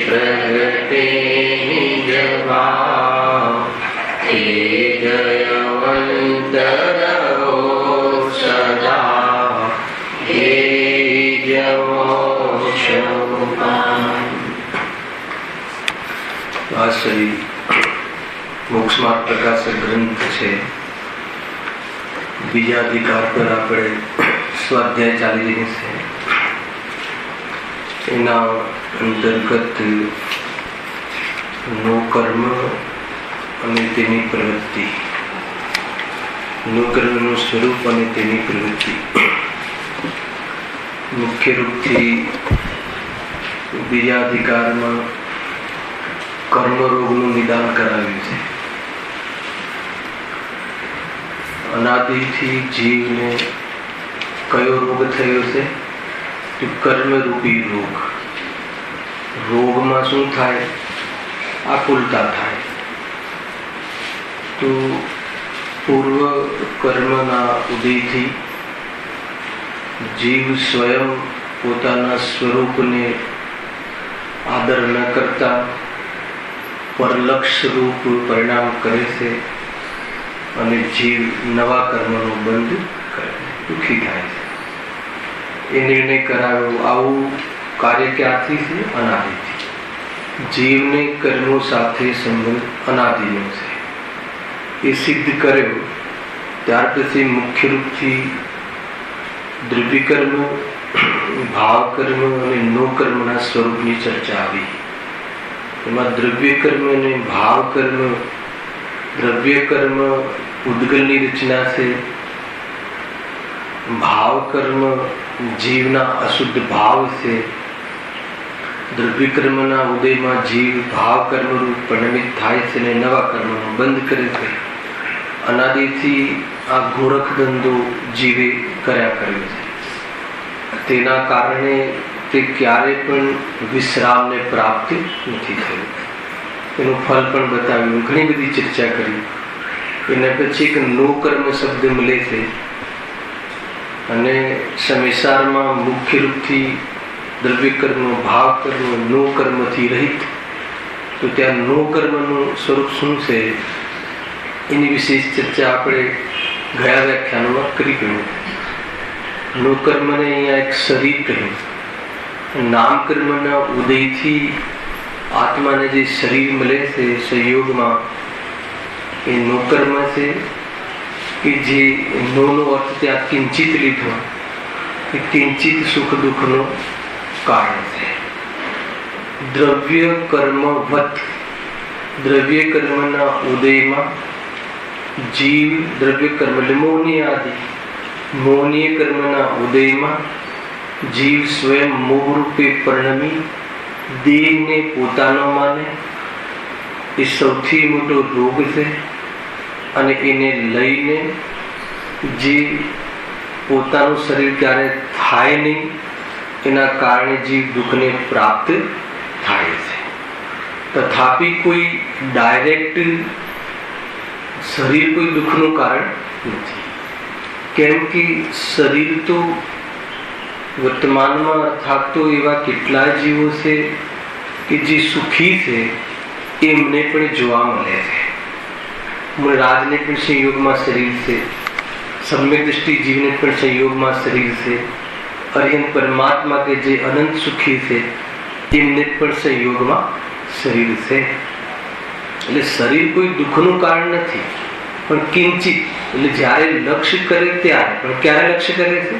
प्रगटे निज भाव ते जयवंत रहो सदा हे આ શ્રી મોક્ષ માર્ગ પ્રકાશક ગ્રંથ છે. બીજા અધિકાર પર આપણે સ્વાધ્યાય ચાલી રહી છે. એના અંતર્ગત નો કર્મ અને તેની પ્રવૃત્તિ, નો કર્મનું સ્વરૂપ અને તેની પ્રવૃત્તિ મુખ્ય રૂપથી બીજા અધિકારમાં કર્મરોગનું નિદાન કરાવ્યું છે. અનાદિથી જીવને કયો રોગ થયો છે? તો કર્મરૂપી રોગ. રોગમાં શું થાય? આકુલતા થાય. તો પૂર્વ કર્મના ઉદયથી જીવ સ્વયં પોતાના સ્વરૂપને આદર ન કરતા પરલક્ષ રૂપ પરિણામ કરે છે અને જીવ નવા કર્મનો બંધ કરે, દુઃખી થાય છે. એ નિર્ણય કરાવ્યો. આવું કાર્ય ક્યાંથી છે? અનાદિથી. જીવને કર્મો સાથે સંબંધ અનાદિનો છે. એ સિદ્ધ કર્યો ત્યાર પછી મુખ્ય રૂપથી દ્રવ્ય કર્મ, ભાવ કર્મ અને નો કર્મના સ્વરૂપની ચર્ચા આવી. એમાં દ્રવ્ય કર્મ અને ભાવ કર્મ, દ્રવ્ય કર્મ ઉદ્ગલની રચના છે. ભાવ કર્મ જીવના અશુદ્ધ ભાવ છે. દ્રવ્ય કર્મના ઉદયમાં જીવ ભાવ કર્મરૂપ પરિણમિત થાય છે અને નવા કર્મનો બંધ કરે છે. અનાદિથી આ ગોરખ ધંધો જીવે કર્યા કર્યો છે. તેના કારણે તે ક્યારે પણ વિશ્રામને પ્રાપ્ત નથી થયું. એનું ફળ પણ બતાવ્યું, ઘણી બધી ચર્ચા કરી. એના પછી એક નો કર્મ શબ્દ મળે છે અને સંસારમાં મુખ્ય રૂપથી દ્રવ્ય કર્મ, ભાવ કર્મ, નો કર્મથી રહિત. તો ત્યાં નો કર્મનું સ્વરૂપ શું છે એની વિશેષ ચર્ચા આપણે ગયા વ્યાખ્યાનોમાં કરી ગયું. નો કર્મને અહીંયા એક શરીર કહ્યું. નામકર્મના ઉદયથી આત્માને જે શરીર મળે છે સંયોગમાં, એ નો કર્મ છે કે જે નોનો અર્થ ત્યાં કિંચિત લીધો, એ કિંચિત સુખ દુઃખનો કારણ છે. દ્રવ્ય કર્મવત, દ્રવ્ય કર્મના ઉદયમાં જીવ દ્રવ્ય કર્મ એટલે મૌની આદિ, મૌનીય કર્મના ઉદયમાં જીવ સ્વયં મોહ રૂપે પરિણમી દેહને પોતાનો માને. એ સૌથી મોટો રોગ છે અને એને લઈને જે પોતાનું શરીર ક્યારે થાય નહીં એના કારણે જીવ દુઃખને પ્રાપ્ત થાય છે. તથાપિ કોઈ ડાયરેક્ટ શરીર કોઈ દુઃખનું કારણ નથી. કેમ કે શરીર તો વર્તમાનમાં અર્થાત તો એવા કેટલાય જીવો છે કે જે સુખી છે એમને પણ જોવા મળે છે. રાજને પણ સંયોગમાં શરીર છે, સમ્યક દ્રષ્ટિ જીવને પણ સંયોગમાં શરીર છે. અર્યંત પરમાત્મા કે જે અનંત સુખી છે એમને પણ સંયોગમાં શરીર છે. એટલે શરીર કોઈ દુઃખનું કારણ નથી, પણ કિંચિત એટલે જ્યારે લક્ષ્ય કરે ત્યારે. પણ ક્યારે લક્ષ્ય કરે છે?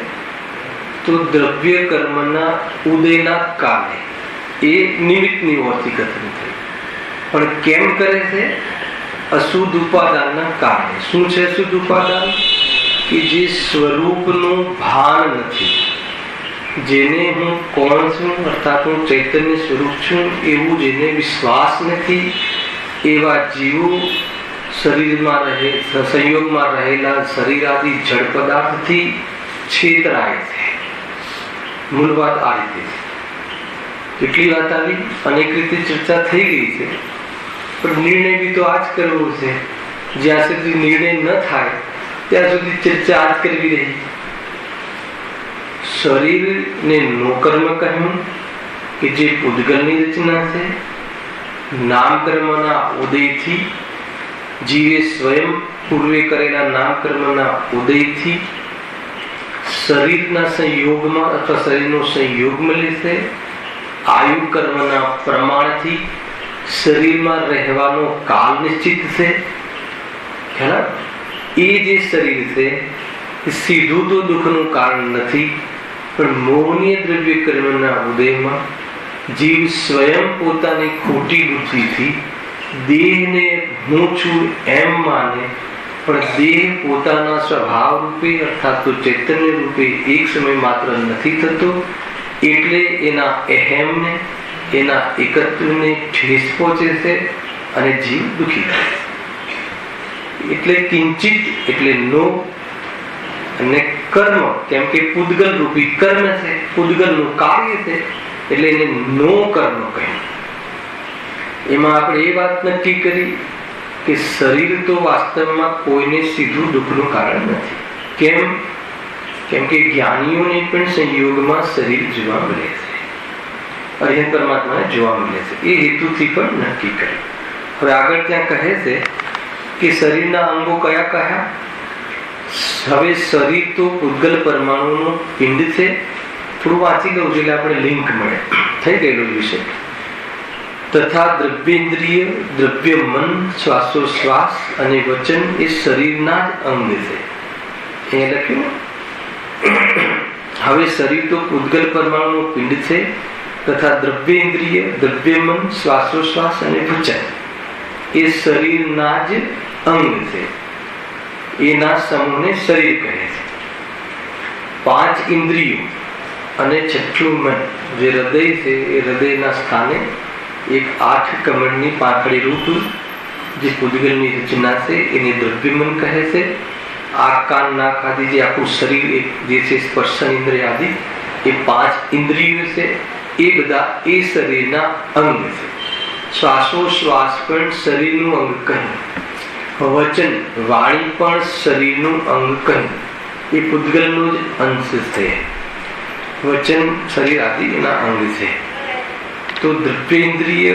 તો દ્રવ્ય કર્મના ઉદયના કારણે. એ નિમિત્તની ઓરથી કથન થઈ. પણ કેમ કરે છે? અશુદ્ધ ઉપાદાનના કારણે. શું છે અશુદ્ધ ઉપાદાન? કે જે સ્વરૂપનું ભાન નથી, જેને હું કોણ છું અર્થાત હું ચૈતન્ય સ્વરૂપ છું એવું જેને વિશ્વાસ નથી, એવા જીવો શરીરમાં રહે, સંયોગમાં રહેલા શરીર આદિ જળ પદાર્થથી છેતરાય છે. મૂળ વાત આ રીતે છે. કેટલી વાત આવી, અનેક રીતે ચર્ચા થઈ ગઈ છે, પણ નિર્ણય બી તો આ જ કરવો છે. જ્યાં સુધી નિર્ણય ન થાય ત્યાં સુધી ચર્ચા આ જ કરવી રહી. શરીરને નો કર્મ કહ્યું કે જે પૂતગલની રચના છે, નામકર્મના ઉદયથી, જીવે સ્વયં પૂર્વે કરેલા નામકર્મના ઉદયથી, શરીરના સંયોગમાં અથવા શરીરનો સંયોગ મળે છે, આયુ કર્મના પ્રમાણથી શરીરમાં રહેવાનો કાલ નિશ્ચિત છે. એ જે શરીર છે એ સીધું તો દુઃખનું કારણ નથી, પણ મોહનીય દ્રવ્ય કર્મના ઉદયમાં જીવ સ્વયં પોતાની ખોટી બુદ્ધિથી દેહને હું છું એમ માને, પણ દેહ પોતાના સ્વભાવ રૂપે અર્થાત તો ચૈતન્ય રૂપે એક સમય માત્ર નથી થતો, એટલે એના અહેમને, એના એકત્વને ઠેસ પહોંચે છે અને જીવ દુઃખી થાય. એટલે કિંચિત એટલે નો, અને કર્મ કેમ કે પૂતગલ રૂપી કર્મ છે, પૂતગલનું કાર્ય છે, એટલે એને નો કર્મ કહ્યું. એમાં આપણે એ વાત નક્કી કરી કે શરીર તો વાસ્તવમાં કોઈને સીધું દુઃખનું કારણ નથી. કેમ કે જ્ઞાનીઓને પણ સંયોગમાં શરીર જોવા મળે છે, અરિહંત પરમાત્માને જોવા મળે છે. એ હેતુથી પણ નક્કી કર્યું. હવે આગળ ત્યાં કહે છે કે શરીરના અંગો કયા કયા. હવે શરીર તો પૂતગલ પરમાણુનો પિંડ છે. થોડું વાંચી લઉં એટલે આપણે લિંક મળે. થઈ ગયેલો વિષય. તથા દ્રવ્યેન્દ્રિય, દ્રવ્ય મન, શ્વાસોશ્વાસ અને વચન એ શરીરના જ અંગ છે. એ લખ્યું. હવે શરીર તો પૂતગલ પરમાણુનો પિંડ છે, તથા દ્રવ્યેન્દ્રિય, દ્રવ્ય મન, શ્વાસોશ્વાસ અને વચન એ શરીરના જ અંગ છે. એના સમૂહને શરીર કહે છે. 5 ઇન્દ્રિયો અને 6ઠું મન જે હૃદય છે, એ હૃદયના સ્થાને એક 8 કમળની પાંખડી રૂપ જે પૂતગલની રચના છે એને દ્રવ્યમન કહે છે. આ કાન નાક આદિ જે આખું શરીર જે છે, સ્પર્શન ઇન્દ્રિય આદિ એ 5 ઇન્દ્રિયો છે, એ બધા એ શરીરના અંગ છે. શ્વાસોશ્વાસ પણ શરીરનું અંગ કહ્યું. વચન વાણી પણ શરીરનું અંગ કહ્યું. એ પૂતગલનો જ અંશ છે. વચન શરીર આદિ એના અંગ છે. તો દ્રવ્યેન્દ્રિય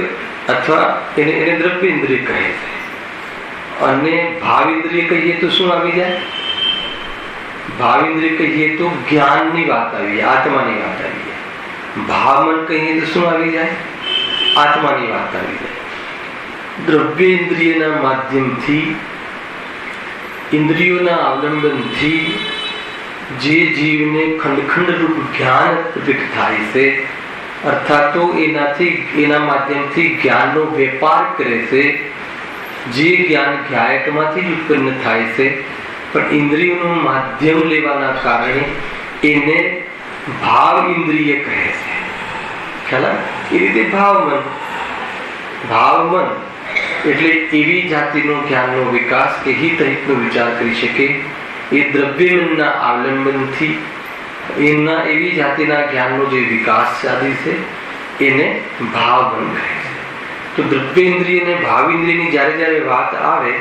અથવા એને દ્રવ્યેન્દ્રિય કહે છે. અને ભાવેન્દ્રિય કહીએ તો શું આવી જાય? ભાવેન્દ્રિય કહીએ તો જ્ઞાનની વાત આવી જાય, આત્માની વાત આવી જાય. ભાવમન કહીએ તો શું આવી જાય? આત્માની વાત આવી જાય. દ્રવ્યેન્દ્રિયના માધ્યમથી, ઇન્દ્રિયોના અવલંબનથી જે જીવને ખંડ રૂપ જ્ઞાન પ્રગટ થાય છે, અર્થાત તો એના માધ્યમથી જ્ઞાનનો વેપાર કરે છે. જે જ્ઞાન જ્ઞાયકમાંથી જ ઉત્પન્ન થાય છે, પણ ઇન્દ્રિયોનું માધ્યમ લેવાના કારણે એને ભાવ ઇન્દ્રિય કહે છે. ખ્યાલ? એ રીતે ભાવમન એટલે એવી જાતિનો જ્ઞાનનો વિકાસ કે હિતનો વિચાર કરી શકે. એ દ્રવ્યમનના અવલંબનથી એના એવી જાતિના જ્ઞાનનો જે વિકાસ સાધી છે એને ભાવમન કહે છે. તો દ્રવ્યેન્દ્રિય અને ભાવેન્દ્રિયની જ્યારે વાત આવે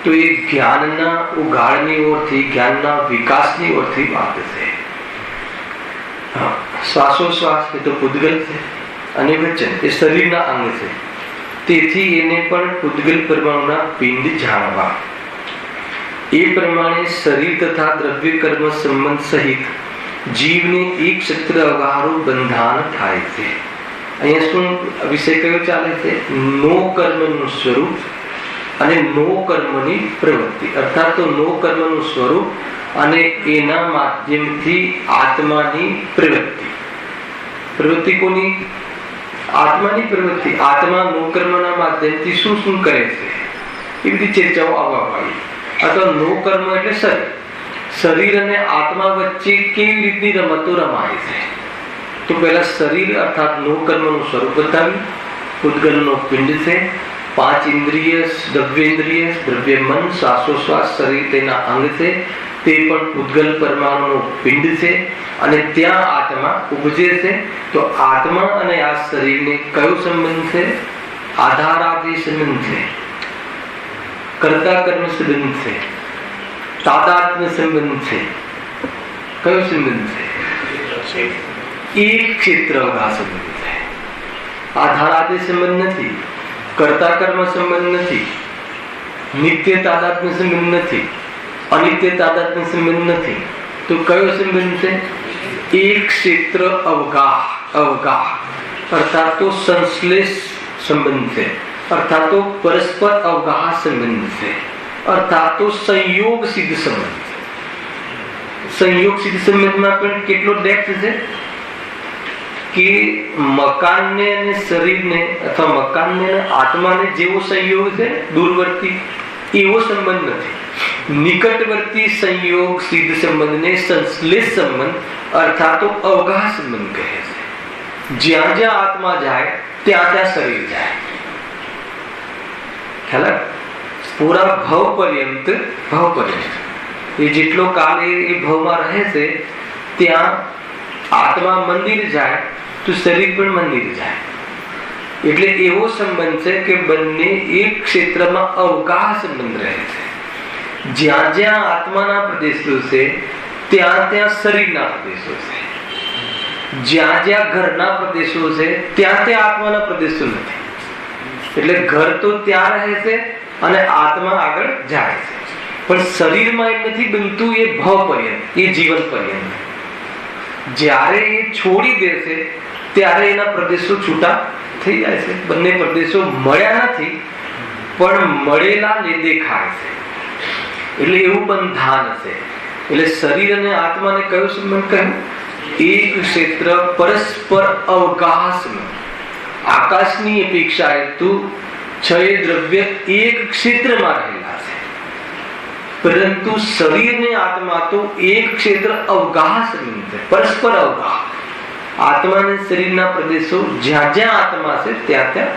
તો એ જ્ઞાનના ઉગાડની ઓરથી, જ્ઞાનના વિકાસની ઓરથી વાત છે. શ્વાસોશ્વાસ એ તો પૂતગલ છે, અને વચન એ શરીરના અંગ છે. તેથી એને પણ પૂતગલ પરમાણુના પિંડ જાણવા. એ પ્રમાણે શરીર તથા દ્રવ્ય કર્મ સંબંધ સહિત જીવને એક ક્ષેત્ર અવહારો બંધાન થાય છે. અહીંયા શું વિષય કયો ચાલે છે? નો કર્મનું સ્વરૂપ અને નો કર્મની પ્રવૃત્તિ. અર્થાત તો નો કર્મનું સ્વરૂપ અને એના માધ્યમથી આત્માની પ્રવૃત્તિ. પ્રવૃત્તિ કોની? આત્માની પ્રવૃત્તિ. આત્મા નો કર્મના માધ્યમથી શું કરે છે એ બધી ચર્ચાઓ આવવા પાડી. અથવા નો કર્મ એટલે શરીર અને આત્મા વચ્ચે કેવી રીતની રમતો રમાય છે. તો પહેલા શરીર અર્થાત નો કર્મનું સ્વરૂપ બતાવ્યું. પૂતગલનો પિંડ છે. 5 ઇન્દ્રિય, દ્રવ્યેન્દ્રિય, દ્રવ્ય મન, શ્વાસોશ્વાસ શરીર તેના અંગ છે. તે પણ પૂતગલ પરમાણુનો પિંડ છે. અને ત્યાં આત્મા ઉપજે છે. તો આત્મા અને આ શરીરને કયો સંબંધ છે? આધારાદી સંબંધ છે. કર્તા કર્મ સંબંધ છે. તાદાત્મ્ય સંબંધ છે. કયો સંબંધ છે? એક ક્ષેત્ર સંબંધ છે. આધાર આદિ સંબંધ નથી, કર્તા કર્મ સંબંધ નથી, નિત્ય તાદાત્મ્ય સંબંધ નથી, અનિત્ય તાદાત્મ્ય સંબંધ નથી. તો કયો સંબંધ છે? એક ક્ષેત્ર અવગાહ. અવગાહ અર્થાત તો સંશ્લેષ સંબંધ છે, અર્થાત તો પરસ્પર અવગાહ સંબંધ છે, અર્થાત તો સંયોગ સિદ્ધ સંબંધ. સંયોગ સિદ્ધ સંબંધમાં પણ કેટલો ડેપ્થ છે કે મકાનને અને શરીરને અથવા મકાનને અને આત્માને જેવો સંયોગ છે દૂરવર્તી, એવો સંબંધ નથી. નિકટવર્તી સંયોગ સિદ્ધ સંબંધને સંશ્લેષ સંબંધ અર્થાત તો અવગાહ સંબંધ કહે છે. જ્યાં જ્યાં આત્મા જાય ત્યાં ત્યાં શરીર જાય. ખ્યાલ? પૂરા ભવ પર્યંત એ જેટલો કાળ એ ભવમાં રહે છે ત્યાં આત્મા મંદિર જાય તો શરીર પણ મંદિર જાય. એટલે એવો સંબંધ છે કે બંને એક ક્ષેત્રમાં અવગાહ સંબંધ રહે છે. જ્યાં જ્યાં આત્માના પ્રદેશો છે ત્યાં ત્યાં શરીરના પ્રદેશો છે. જ્યાં જ્યાં ઘરના પ્રદેશો છે ત્યાં ત્યાં આત્માના પ્રદેશો નથી. એટલે ઘર તો ત્યાં રહે છે અને આત્મા આગળ જાય છે, પણ શરીરમાં એમ નથી બનતું. એ ભવ પર્યંત, એ જીવન પર્યંત. જ્યારે એ છોડી દે છે ત્યારે એના પ્રદેશો છૂટા થઈ જાય છે. બંને પ્રદેશો મળ્યા નથી પણ મળેલા દેખાય છે. એટલે એવું બંધાન છે. એટલે શરીર અને આત્માને કયો સંબંધ કહ્યું? એક ક્ષેત્ર પરસ્પર અવગાહ સંબંધ. આકાશની અપેક્ષાએ તો છ દ્રવ્ય એક ક્ષેત્રમાં રહેલા છે, પરંતુ શરીર ને આત્મા તો એક ક્ષેત્ર અવગાહ સંબંધ છે, પરસ્પર અવગાહ. આત્મા અને શરીરના પ્રદેશો જ્યાં જ્યાં આત્મા છે ત્યાં ત્યાં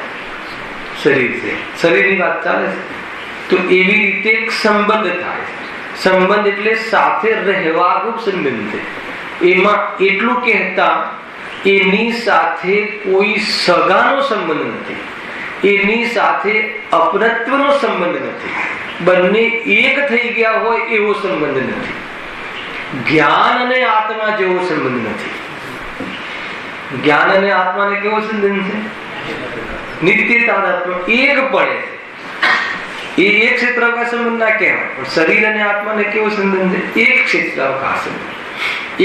શરીર છે. શરીરની વાત ચાલે છે તો એવી રીતે એક સંબંધ થાય છે. સંબંધ એટલે સાથે રહેવાનો સંબંધ છે. એમાં એટલું કહેતા એની સાથે કોઈ સગાનો સંબંધ નથી, એની સાથે અપરત્વનો સંબંધ નથી, બંને એક થઈ ગયા હોય એવો સંબંધ નથી. જ્ઞાન અને આત્મા જેવો સંબંધ નથી. જ્ઞાન અને આત્માને કેવો સંબંધ છે? નિત્ય તાદાત્મ્ય, એક પડે છે. એ એક ક્ષેત્ર અવકાશ સંબંધ ના કહેવાય, પણ શરીર અને આત્માને કેવો સંબંધ છે? એક ક્ષેત્ર અવકાશ સંબંધ.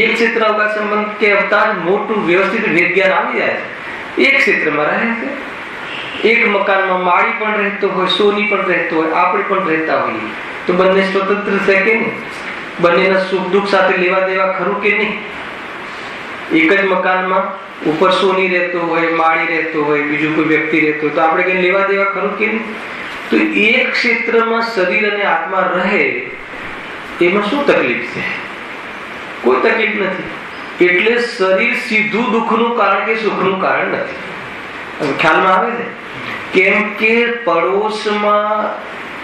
એક ક્ષેત્ર અવકાશ સંબંધ કહેતા મોટું વ્યવસ્થિત વિજ્ઞાન આવી જાય છે. એક ક્ષેત્રમાં રહે છે. એક મકાનમાં માળી પણ રહેતો હોય, સોની પણ રહેતો હોય, આપણે પણ રહેતા હોઈએ, તો બંને સ્વતંત્ર છે કે નહીં? બંનેના સુખ દુઃખ સાથે લેવા દેવા ખરું કે નહીં? એક જ મકાનમાં ઉપર સોની રહેતો હોય, માળી રહેતો હોય, બીજું કોઈ વ્યક્તિ રહેતો હોય, તો આપણે કઈ લેવા દેવા ખરું કે નહીં? તો એક ક્ષેત્રમાં શરીર અને આત્મા રહે એમાં શું તકલીફ છે? કોઈ તકલીફ નથી. એટલે શરીર સીધું દુઃખનું કારણ કે સુખનું કારણ નથી. ખ્યાલમાં આવે છે? કેમ કે પડોશમાં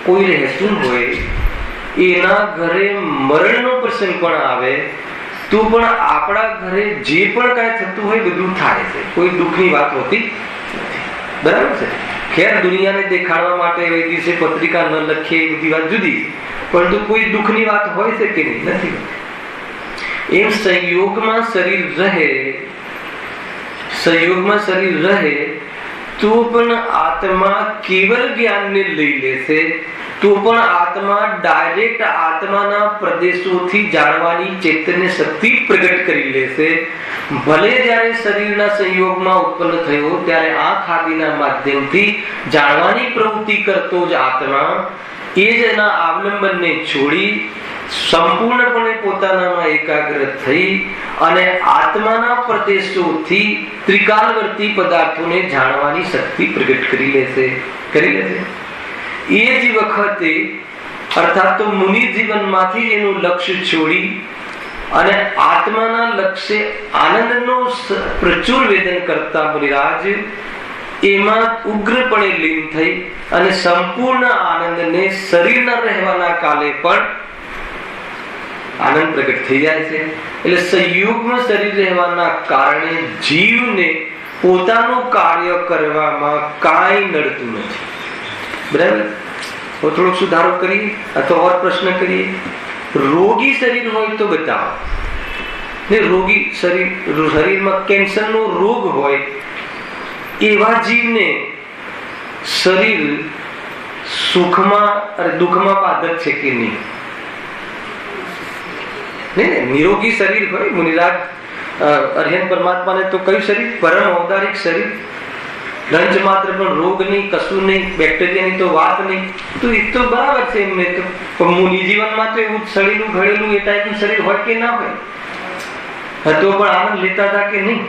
કોઈ રહેતું હોય, એના ઘરે મરણનો પ્રસંગ પણ આવે તો પણ આપણા ઘરે જે પણ કાંઈ થતું હોય બધું થાય છે. કોઈ દુઃખની વાત હોતી નથી. બરાબર છે? ખેર દુનિયાને દેખાડવા માટે એ દિવસે પત્રિકા ન લખીએ એ બધી વાત જુદી, પરંતુ કોઈ દુઃખની વાત હોય છે કે નહીં? નથી. એમ સંયોગમાં શરીર રહે તો પણ આત્મા કેવલ જ્ઞાનને લઈ લેશે, તો પણ આત્મા ડાયરેક્ટ આત્માના પ્રદેશોથી જાણવાની ચૈતન્ય શક્તિ પ્રગટ કરી લેશે. ભલે જ્યારે શરીરના સંયોગમાં ઉત્પન્ન થયો ત્યારે આંખ આદિના માધ્યમથી જાણવાની પ્રવૃત્તિ કરતો જ આત્મા એ જ એના અવલંબનને છોડી સંપૂર્ણપણે પોતાનામાં એકાગ્ર થઈ અને આત્માના પ્રદેશોથી ત્રિકાલવર્તી પદાર્થોને જાણવાની શક્તિ પ્રગટ કરી લેશે. એ જ વખતે અર્થાત તો મુનિ જીવનમાંથી એનું લક્ષ્ય છોડી અને આત્માના લક્ષ્ય આનંદનો પ્રચુર વેદન કરતા મુનિરાજ એમાં ઉગ્રપણે લીન થઈ અને સંપૂર્ણ આનંદને શરીરના રહેવાના કાલે પણ આનંદ પ્રગટ થઈ જાય છે. એટલે સંયુગમાં શરીર રહેવાના કારણે જીવને પોતાનું કાર્ય કરવામાં કાંઈ નડતું નથી. બરાબર? થોડોક સુધારો કરીએ અથવા ઓર પ્રશ્ન કરીએ. રોગી શરીર હોય તો બતાવો ને. રોગી શરીરમાં કેન્સરનો રોગ હોય એવા જીવને શરીર સુખમાં અને દુઃખમાં બાધક છે કે નહીં? નિરોગી શરીર હોય. મુનિરાજ અર્હન પરમાત્માને તો કયું શરીર? પરમ ઔદારિક શરીર. રંજ માત્ર પણ રોગ નહીં, કશું નહીં, બેક્ટેરિયાની તો વાત નહીં. તો એ તો બરાબર છે એમને તો. મુનિ જીવનમાં તો એવું સડેલું ઘડેલું એ ટાઈપનું શરીર હોય કે ના હોય? તો પણ આનંદ લેતા હતા કે નહીં?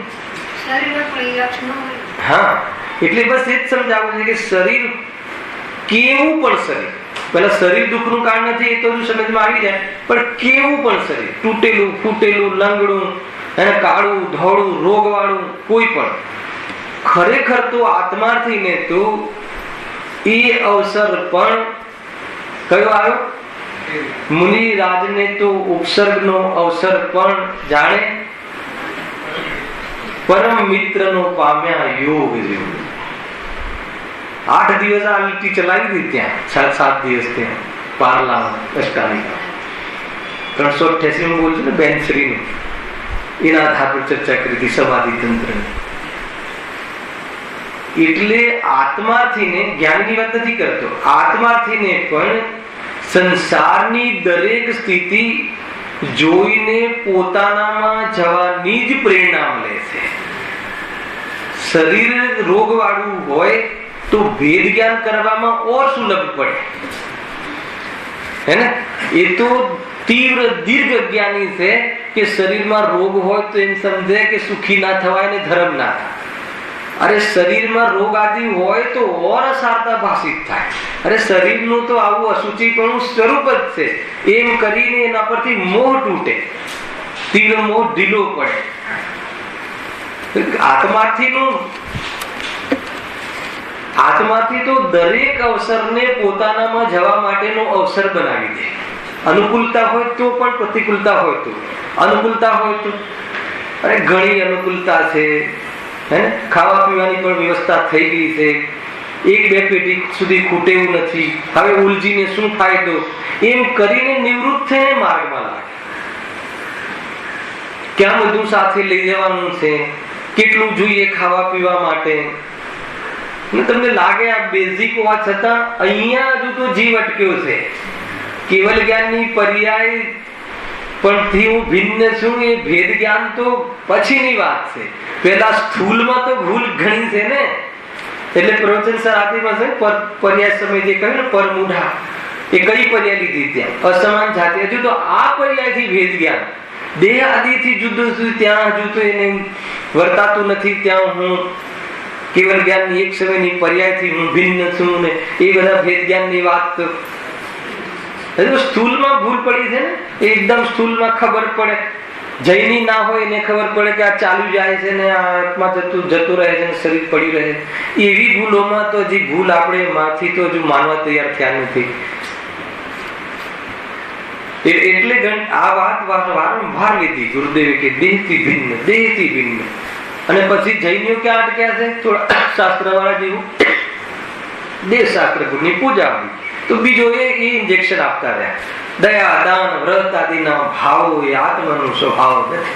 હા, એટલે બસ એ જ સમજાવવું છે કે શરીર કેવું પણ શરીર, પેલા શરીર દુઃખનું કારણ નથી એ તો સમજમાં આવી જાય, પણ કેવું પણ શરીર, તૂટેલું ફૂટેલું, લંગડું, કાળું ધોળું, રોગ વાળું, કોઈ પણ, ખરેખર તો આત્માર્થી ને તો એ અવસર પણ કયો આવ્યો? મુનિ રાજને તો ઉપસર્ગનો અવસર પણ જાણે પરમ મિત્રનો પામ્યા યોગ જેવું. 8 દિવસ આ લીટી ચલાવી હતી ત્યાં, 7 દિવસ ત્યાં પારલા અષ્ટાલિકા 388 બોલ છે ને બેનશ્રી નું, એના આધાર પર ચર્ચા કરી હતી સમાધિ તંત્રની. એટલે આત્માથી ને, જ્ઞાનની વાત નથી કરતો, આત્માથી ને પણ સંસારની દરેક સ્થિતિ જોઈને પોતાનામાં જવાની જ પ્રેરણા મળે છે. શરીર રોગ વાળું હોય તો ભેદ જ્ઞાન કરવામાં ઓર સુલભ પડે, હે ને? એ તો તીવ્ર દીર્ઘ જ્ઞાની છે કે શરીરમાં રોગ હોય તો એમ સમજે કે સુખી ના થવાય ને ધર્મ ના થાય. અરે શરીરમાં રોગ આદિ હોય તો ઓર અસારતા ભાષિત થાય. અરે શરીરનું તો આવું અશુચિપણું સ્વરૂપ જ છે એમ કરીને એના પરથી મોહ તૂટે, તીવ્ર મોહ ઢીલો પડે. આત્માથી તો દરેક અવસરને પોતાનામાં જવા માટેનો અવસર બનાવી દે. અનુકૂળતા હોય તો પણ, પ્રતિકૂળતા હોય તો. અનુકૂળતા હોય તો અરે ઘણી અનુકૂળતા છે, હે, ખાવા પીવાની પણ વ્યવસ્થા થઈ ગઈ છે, 1-2 પેટી સુધી ખૂટે એવું નથી, હવે ઉલજીને શું ફાયદો, એમ કરીને નિવૃત્ત થઈને માર્ગમાં લાગે. ક્યાં બધું સાથે લઈ જવાનું છે, કેટલું જોઈએ ખાવા પીવા માટે. તમને લાગે આ બેઝિક હોવા છતાં અહીંયા હજુ તો જીવ અટક્યો છે. કેવલ જ્ઞાનની પર્યાય પણ થી હું ભિન્ન છું એ ભેદ જ્ઞાન તો પછીની વાત છે. પેલા સ્થૂલમાં તો ભૂલ ઘણી છે ને. એટલે પ્રવચન સર આદિમાં છે પર્યાય સમય જે કહ્યું ને પરમુઢા, એ કઈ પર્યાય લીધી ત્યાં? અસમાન જાતિ. હજુ તો આ પર્યાયથી ભેદ જ્ઞાન, દેહ આદિથી જુદું છું ત્યાં હજુ તો એને વર્તાતું નથી. ત્યાં હું કેવલ જ્ઞાનની એક સમયની પર્યાયથી હું ભિન્ન છું ને એ બધા ભેદ જ્ઞાનની વાત તો હજુ સ્થૂલમાં ભૂલ પડી છે ને. એકદમ સ્થૂલમાં ખબર પડે, જૈની ના હોય એને ખબર પડે કે આ ચાલુ જાય છે ને આ આત્મા જતું રહે છે ને શરીર પડી રહે છે. એવી ભૂલોમાં તો હજી ભૂલ આપણે માંથી તો હજુ માનવા તૈયાર થયા નથી. એટલે આ વાત વારંવાર લીધી ગુરુદેવે કે દેહથી ભિન્ન, દેહથી ભિન્ન. અને પછી જૈનીઓ ક્યાં અટક્યા છે? થોડા શાસ્ત્ર વાળા જેવું દેહ શાસ્ત્ર ગુણની પૂજા હોય તો બીજો એ ઇન્જેક્શન આપતા રહ્યા. દયા દાન વ્રત આદિના ભાવો એ આત્માનો સ્વભાવ નથી.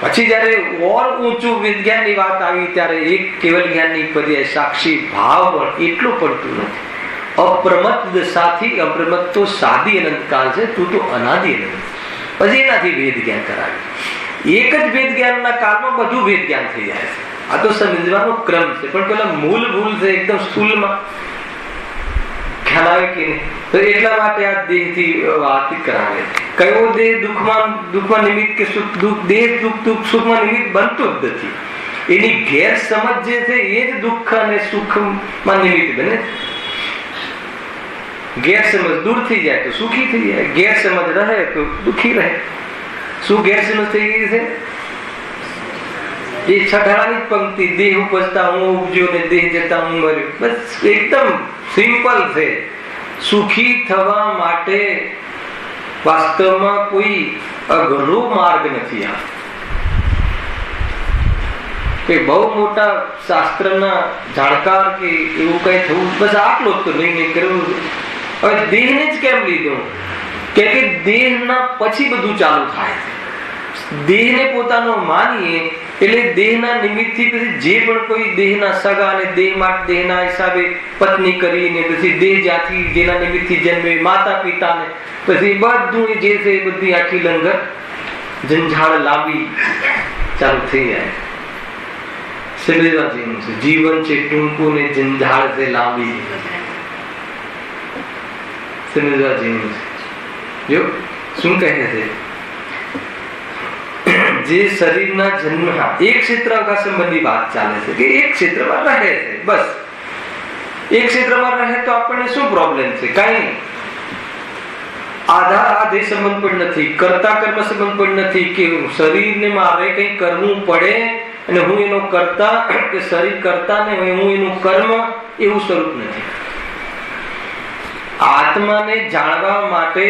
પછી જયારે ઓર ઊંચું વિજ્ઞાનની વાત આવી ત્યારે એક કેવલ જ્ઞાનની પર્યાય સાક્ષી ભાવ પણ એટલું પડતું નથી. અપ્રમત્ત સાથી, અપ્રમત્ત તો સાદી અનંતકાળ છે, તું તો અનાદિ અનંત. પછી એનાથી ભેદ જ્ઞાન કરાવ્યું. એક જ ભેદ જ્ઞાનના કાળમાં બધું ભેદ જ્ઞાન થઈ જાય છે. આ તો સમજવાનો ક્રમ છે, પણ પેલા મૂળ ભૂલ છે એકદમ સ્થૂલમાં ખ્યાલ આવે કે નહીં. તો એટલા માટે આ દેહથી વાત કરાવે. કયો દેહ દુઃખમાં નિમિત્ત કે દેહ સુખમાં નિમિત્ત બનતો જ નથી. એની ગેરસમજ જે છે એ જ દુઃખ અને સુખમાં નિમિત્ત બને. ગેરસમજ દૂર થઈ જાય તો સુખી થઈ જાય, ગેરસમજ રહે તો દુઃખી રહે. શું ગેરસમજ થઈ ગઈ છે? એ છઠાની પંક્તિ, દેહ ઉપજતા હું ઉપજ્યો ને દેહ જતા હું મર્યો. બસ એકદમ સિમ્પલ છે. સુખી થવા માટે વાસ્તવમાં કોઈ અઘરો માર્ગ નથી. આ કે બહુ મોટા શાસ્ત્રના જાણકાર કે એવું કઈ થવું, બસ આટલો જ તો નહીં કરવું. હવે દેહને જ કેમ લીધો? કે દેહના પછી બધું ચાલુ થાય. દેહને પોતાનો માનીએ એટલે દેહના નિમિત્તથી પછી જે પણ કોઈ દેહના સગા અને દેહ માટે દેહના હિસાબે પત્ની કરીને પછી દેહ જ્યાંથી જેના નિમિત્તથી જન્મે માતા પિતાને પછી બધું જે છે એ બધી આખી લંગર ઝંઝાળ લાંબી ચાલુ થઈ જાય. સમજવા જેવું છે. જીવન છે ટૂંકું ને ઝંઝાળ છે લાંબી. સમજવા જેવું છે. જો શું કહે છે, જે શરીરના જન્મ એક ક્ષેત્ર અવકાશ સંબંધી વાત ચાલે છે કે એક ક્ષેત્રમાં રહે છે, બસ એક ક્ષેત્રમાં રહે તો આપણને શું પ્રોબ્લેમ છે? કઈ નહીં. આધાર આધે સંબંધ પણ નથી, કર્તા કર્મ સંબંધ પણ નથી કે શરીરને મારે કંઈ કરવું પડે અને હું એનો કર્તા કે શરીર કરતા ને હું એનું કર્મ, એવું સ્વરૂપ નથી. આત્માને જાણવા માટે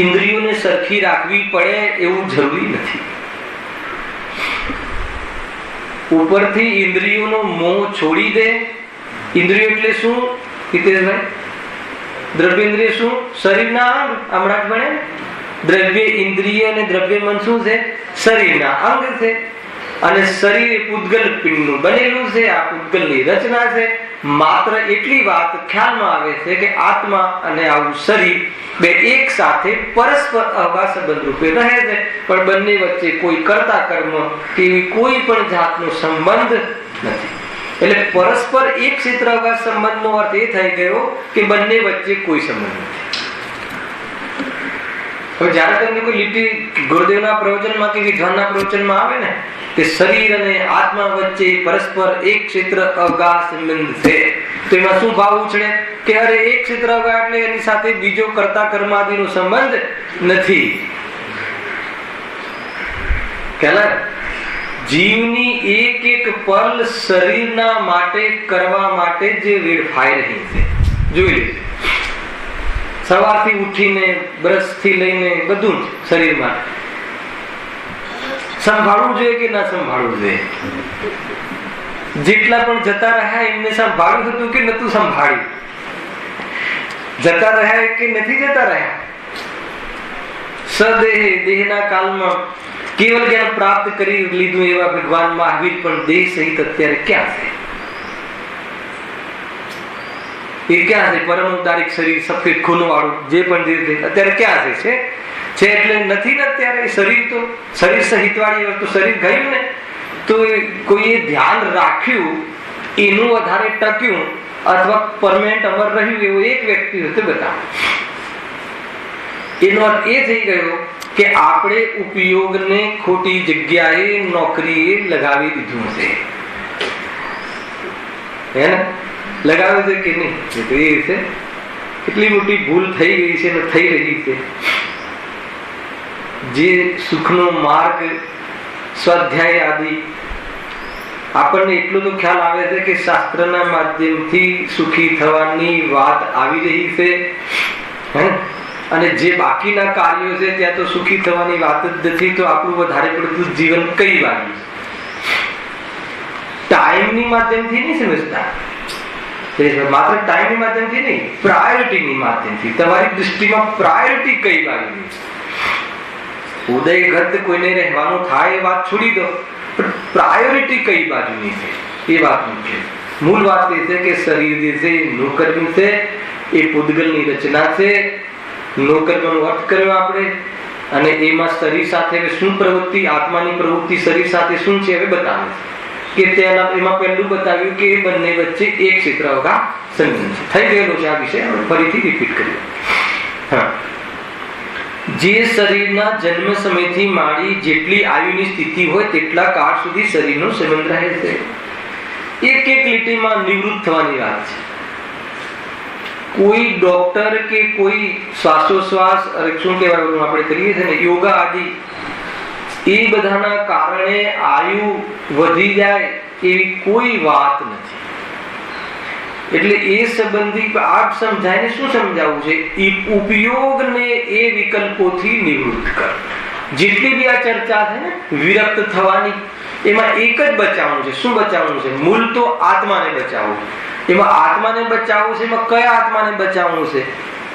ઇન્દ્રિયોને સરખી રાખવી પડે એવું જરૂરી નથી. ઉપરથી ઇન્દ્રિયોનો મોહ છોડી દે. ઇન્દ્રિયો એટલે શું હિતેશભાઈ? દ્રવ્યેન્દ્રિય શું? શરીરના અંગ. હમણાં જ ભણે દ્રવ્ય ઇન્દ્રિય અને દ્રવ્ય મન શું છે? શરીરના અંગ છે. અને શરીર એ પૂતગલ પિંડનું બનેલું છે. આ પૂતગલની રચના છે. માત્ર એટલી વાત ખ્યાલમાં આવે છે કે આત્મા અને આવું શરીર બે એક સાથે પરસ્પર અહવા સંબંધ રૂપે રહે છે, પણ બંને વચ્ચે કોઈ કર્તા કર્મ કે કોઈ પણ જાતનો સંબંધ નથી. એટલે પરસ્પર એક ક્ષેત્ર અહવા સંબંધનો અર્થ એ થઈ ગયો કે બંને વચ્ચે કોઈ સંબંધ નથી. હવે જયારે તમને કોઈ લીટી ગુરુદેવના પ્રવચનમાં કે વિદ્વાનના પ્રવચનમાં આવે ને કે શરીર અને આત્મા વચ્ચે પરસ્પર એક ક્ષેત્ર અવગા સંબંધ છે, તો એમાં શું ભાવ ઉછળે કે અરે એક ક્ષેત્ર અવગા એટલે એની સાથે બીજો કર્તા કર્માદિનો સંબંધ નથી. કેલા જીવની એક એક પલ શરીરના માટે કરવા માટે જે વેડફાઈ રહી છે, જોઈ લેજો. સવારથી ઉઠીને બ્રશથી લઈને બધું જ શરીરમાં સંભાળવું જોઈએ કે ના સંભાળવું જોઈએ? જેટલા પણ જતા રહ્યા એમને સંભાળ્યું હતું કે નતું સંભાળ્યું? જતા રહ્યા કે નથી જતા રહ્યા? સદેહ દેહના કાલમાં કેવલ જ્ઞાન પ્રાપ્ત કરી લીધું એવા ભગવાન મહાવીર પણ દેહ સહિત અત્યારે ક્યાં છે? એ ક્યાં છે? પરમ ઉદારિક શરીર સફેદ ખૂન વાળું જે પણ જે અત્યારે ક્યાં છે? એટલે નથી ને અત્યારે શરીર તો શરીર સહિત વાળી વસ્તુ શરીર ગયું ને, તો કોઈએ ધ્યાન રાખ્યું એનું વધારે ટક્યું અથવા પરમેનન્ટ અમર રહ્યું એવું એક વ્યક્તિ હતો બતાવો. એનો અર્થ એ થઈ ગયો કે આપણે ઉપયોગને ખોટી જગ્યાએ નોકરીએ લગાવી દીધું છે. હે ને? લગાવે છે કે નહીં? એ તો એ છે કેટલી મોટી ભૂલ થઈ ગઈ છે ને થઈ રહી છે. જે સુખનો માર્ગ સ્વાધ્યાય આદિ આપણને એટલું તો ખ્યાલ આવે છે કે શાસ્ત્રના માધ્યમથી સુખી થવાની વાત આવી રહી છે, અને જે બાકીના કાર્યો છે ત્યાં તો સુખી થવાની વાત જ નથી. તો આપણું વધારે પડતું જીવન કઈ વાગ્યું? ટાઈમની માધ્યમથી નહીં સમજતા, માત્ર ટાઈમની માધ્યમથી નહીં, પ્રાયોરિટીની માધ્યમથી. તમારી દૃષ્ટિમાં પ્રાયોરિટી કઈ વાગી? ઉદયગત કોઈને રહેવાનું થાય એ વાત છોડી દો, પણ પ્રાયોરિટી કઈ બાજુની છે એ વાત મુખ્ય. મૂળ વાત એ છે કે શરીર જે છે નોકર્મ છે, એ પૂતગલની રચના છે. નોકર્મનો અર્થ કર્યો આપણે, અને એમાં શરીર સાથે શું પ્રવૃત્તિ, આત્માની પ્રવૃત્તિ શરીર સાથે શું છે હવે બતાવે છે કે એમાં પહેલું બતાવ્યું કે બંને વચ્ચે એક ક્ષેત્ર અવગા સંબંધ છે. થઈ ગયેલો છે આ વિષય, ફરીથી રિપીટ કરીએ. હા, જે શરીરના જન્મ સમયથી માંડી જેટલી આયુની સ્થિતિ હોય તેટલા કાળ સુધી શરીરનો સંબંધ રહે છે. એક એક લીટીમાં નિવૃત્ત થવાની વાત છે. કોઈ ડોક્ટર કે કોઈ શ્વાસોશ્વાસ શું કહેવાય આપણે કરીએ છીએ ને યોગા આદિ, એ બધાના કારણે આયુ વધી જાય એવી કોઈ વાત નથી. એટલે એ સંબંધી આપ સમજાય શું સમજાવવું છે? ઉપયોગને એ વિકલ્પોથી નિવૃત્ત કર. જેટલી બી આ ચર્ચા છે ને વિરક્ત થવાની, એમાં એક જ બચાવવું છે. શું બચાવવું છે? મૂળ તો આત્માને બચાવવું. એમાં આત્માને બચાવવું છે. એમાં કયા આત્માને બચાવવું છે?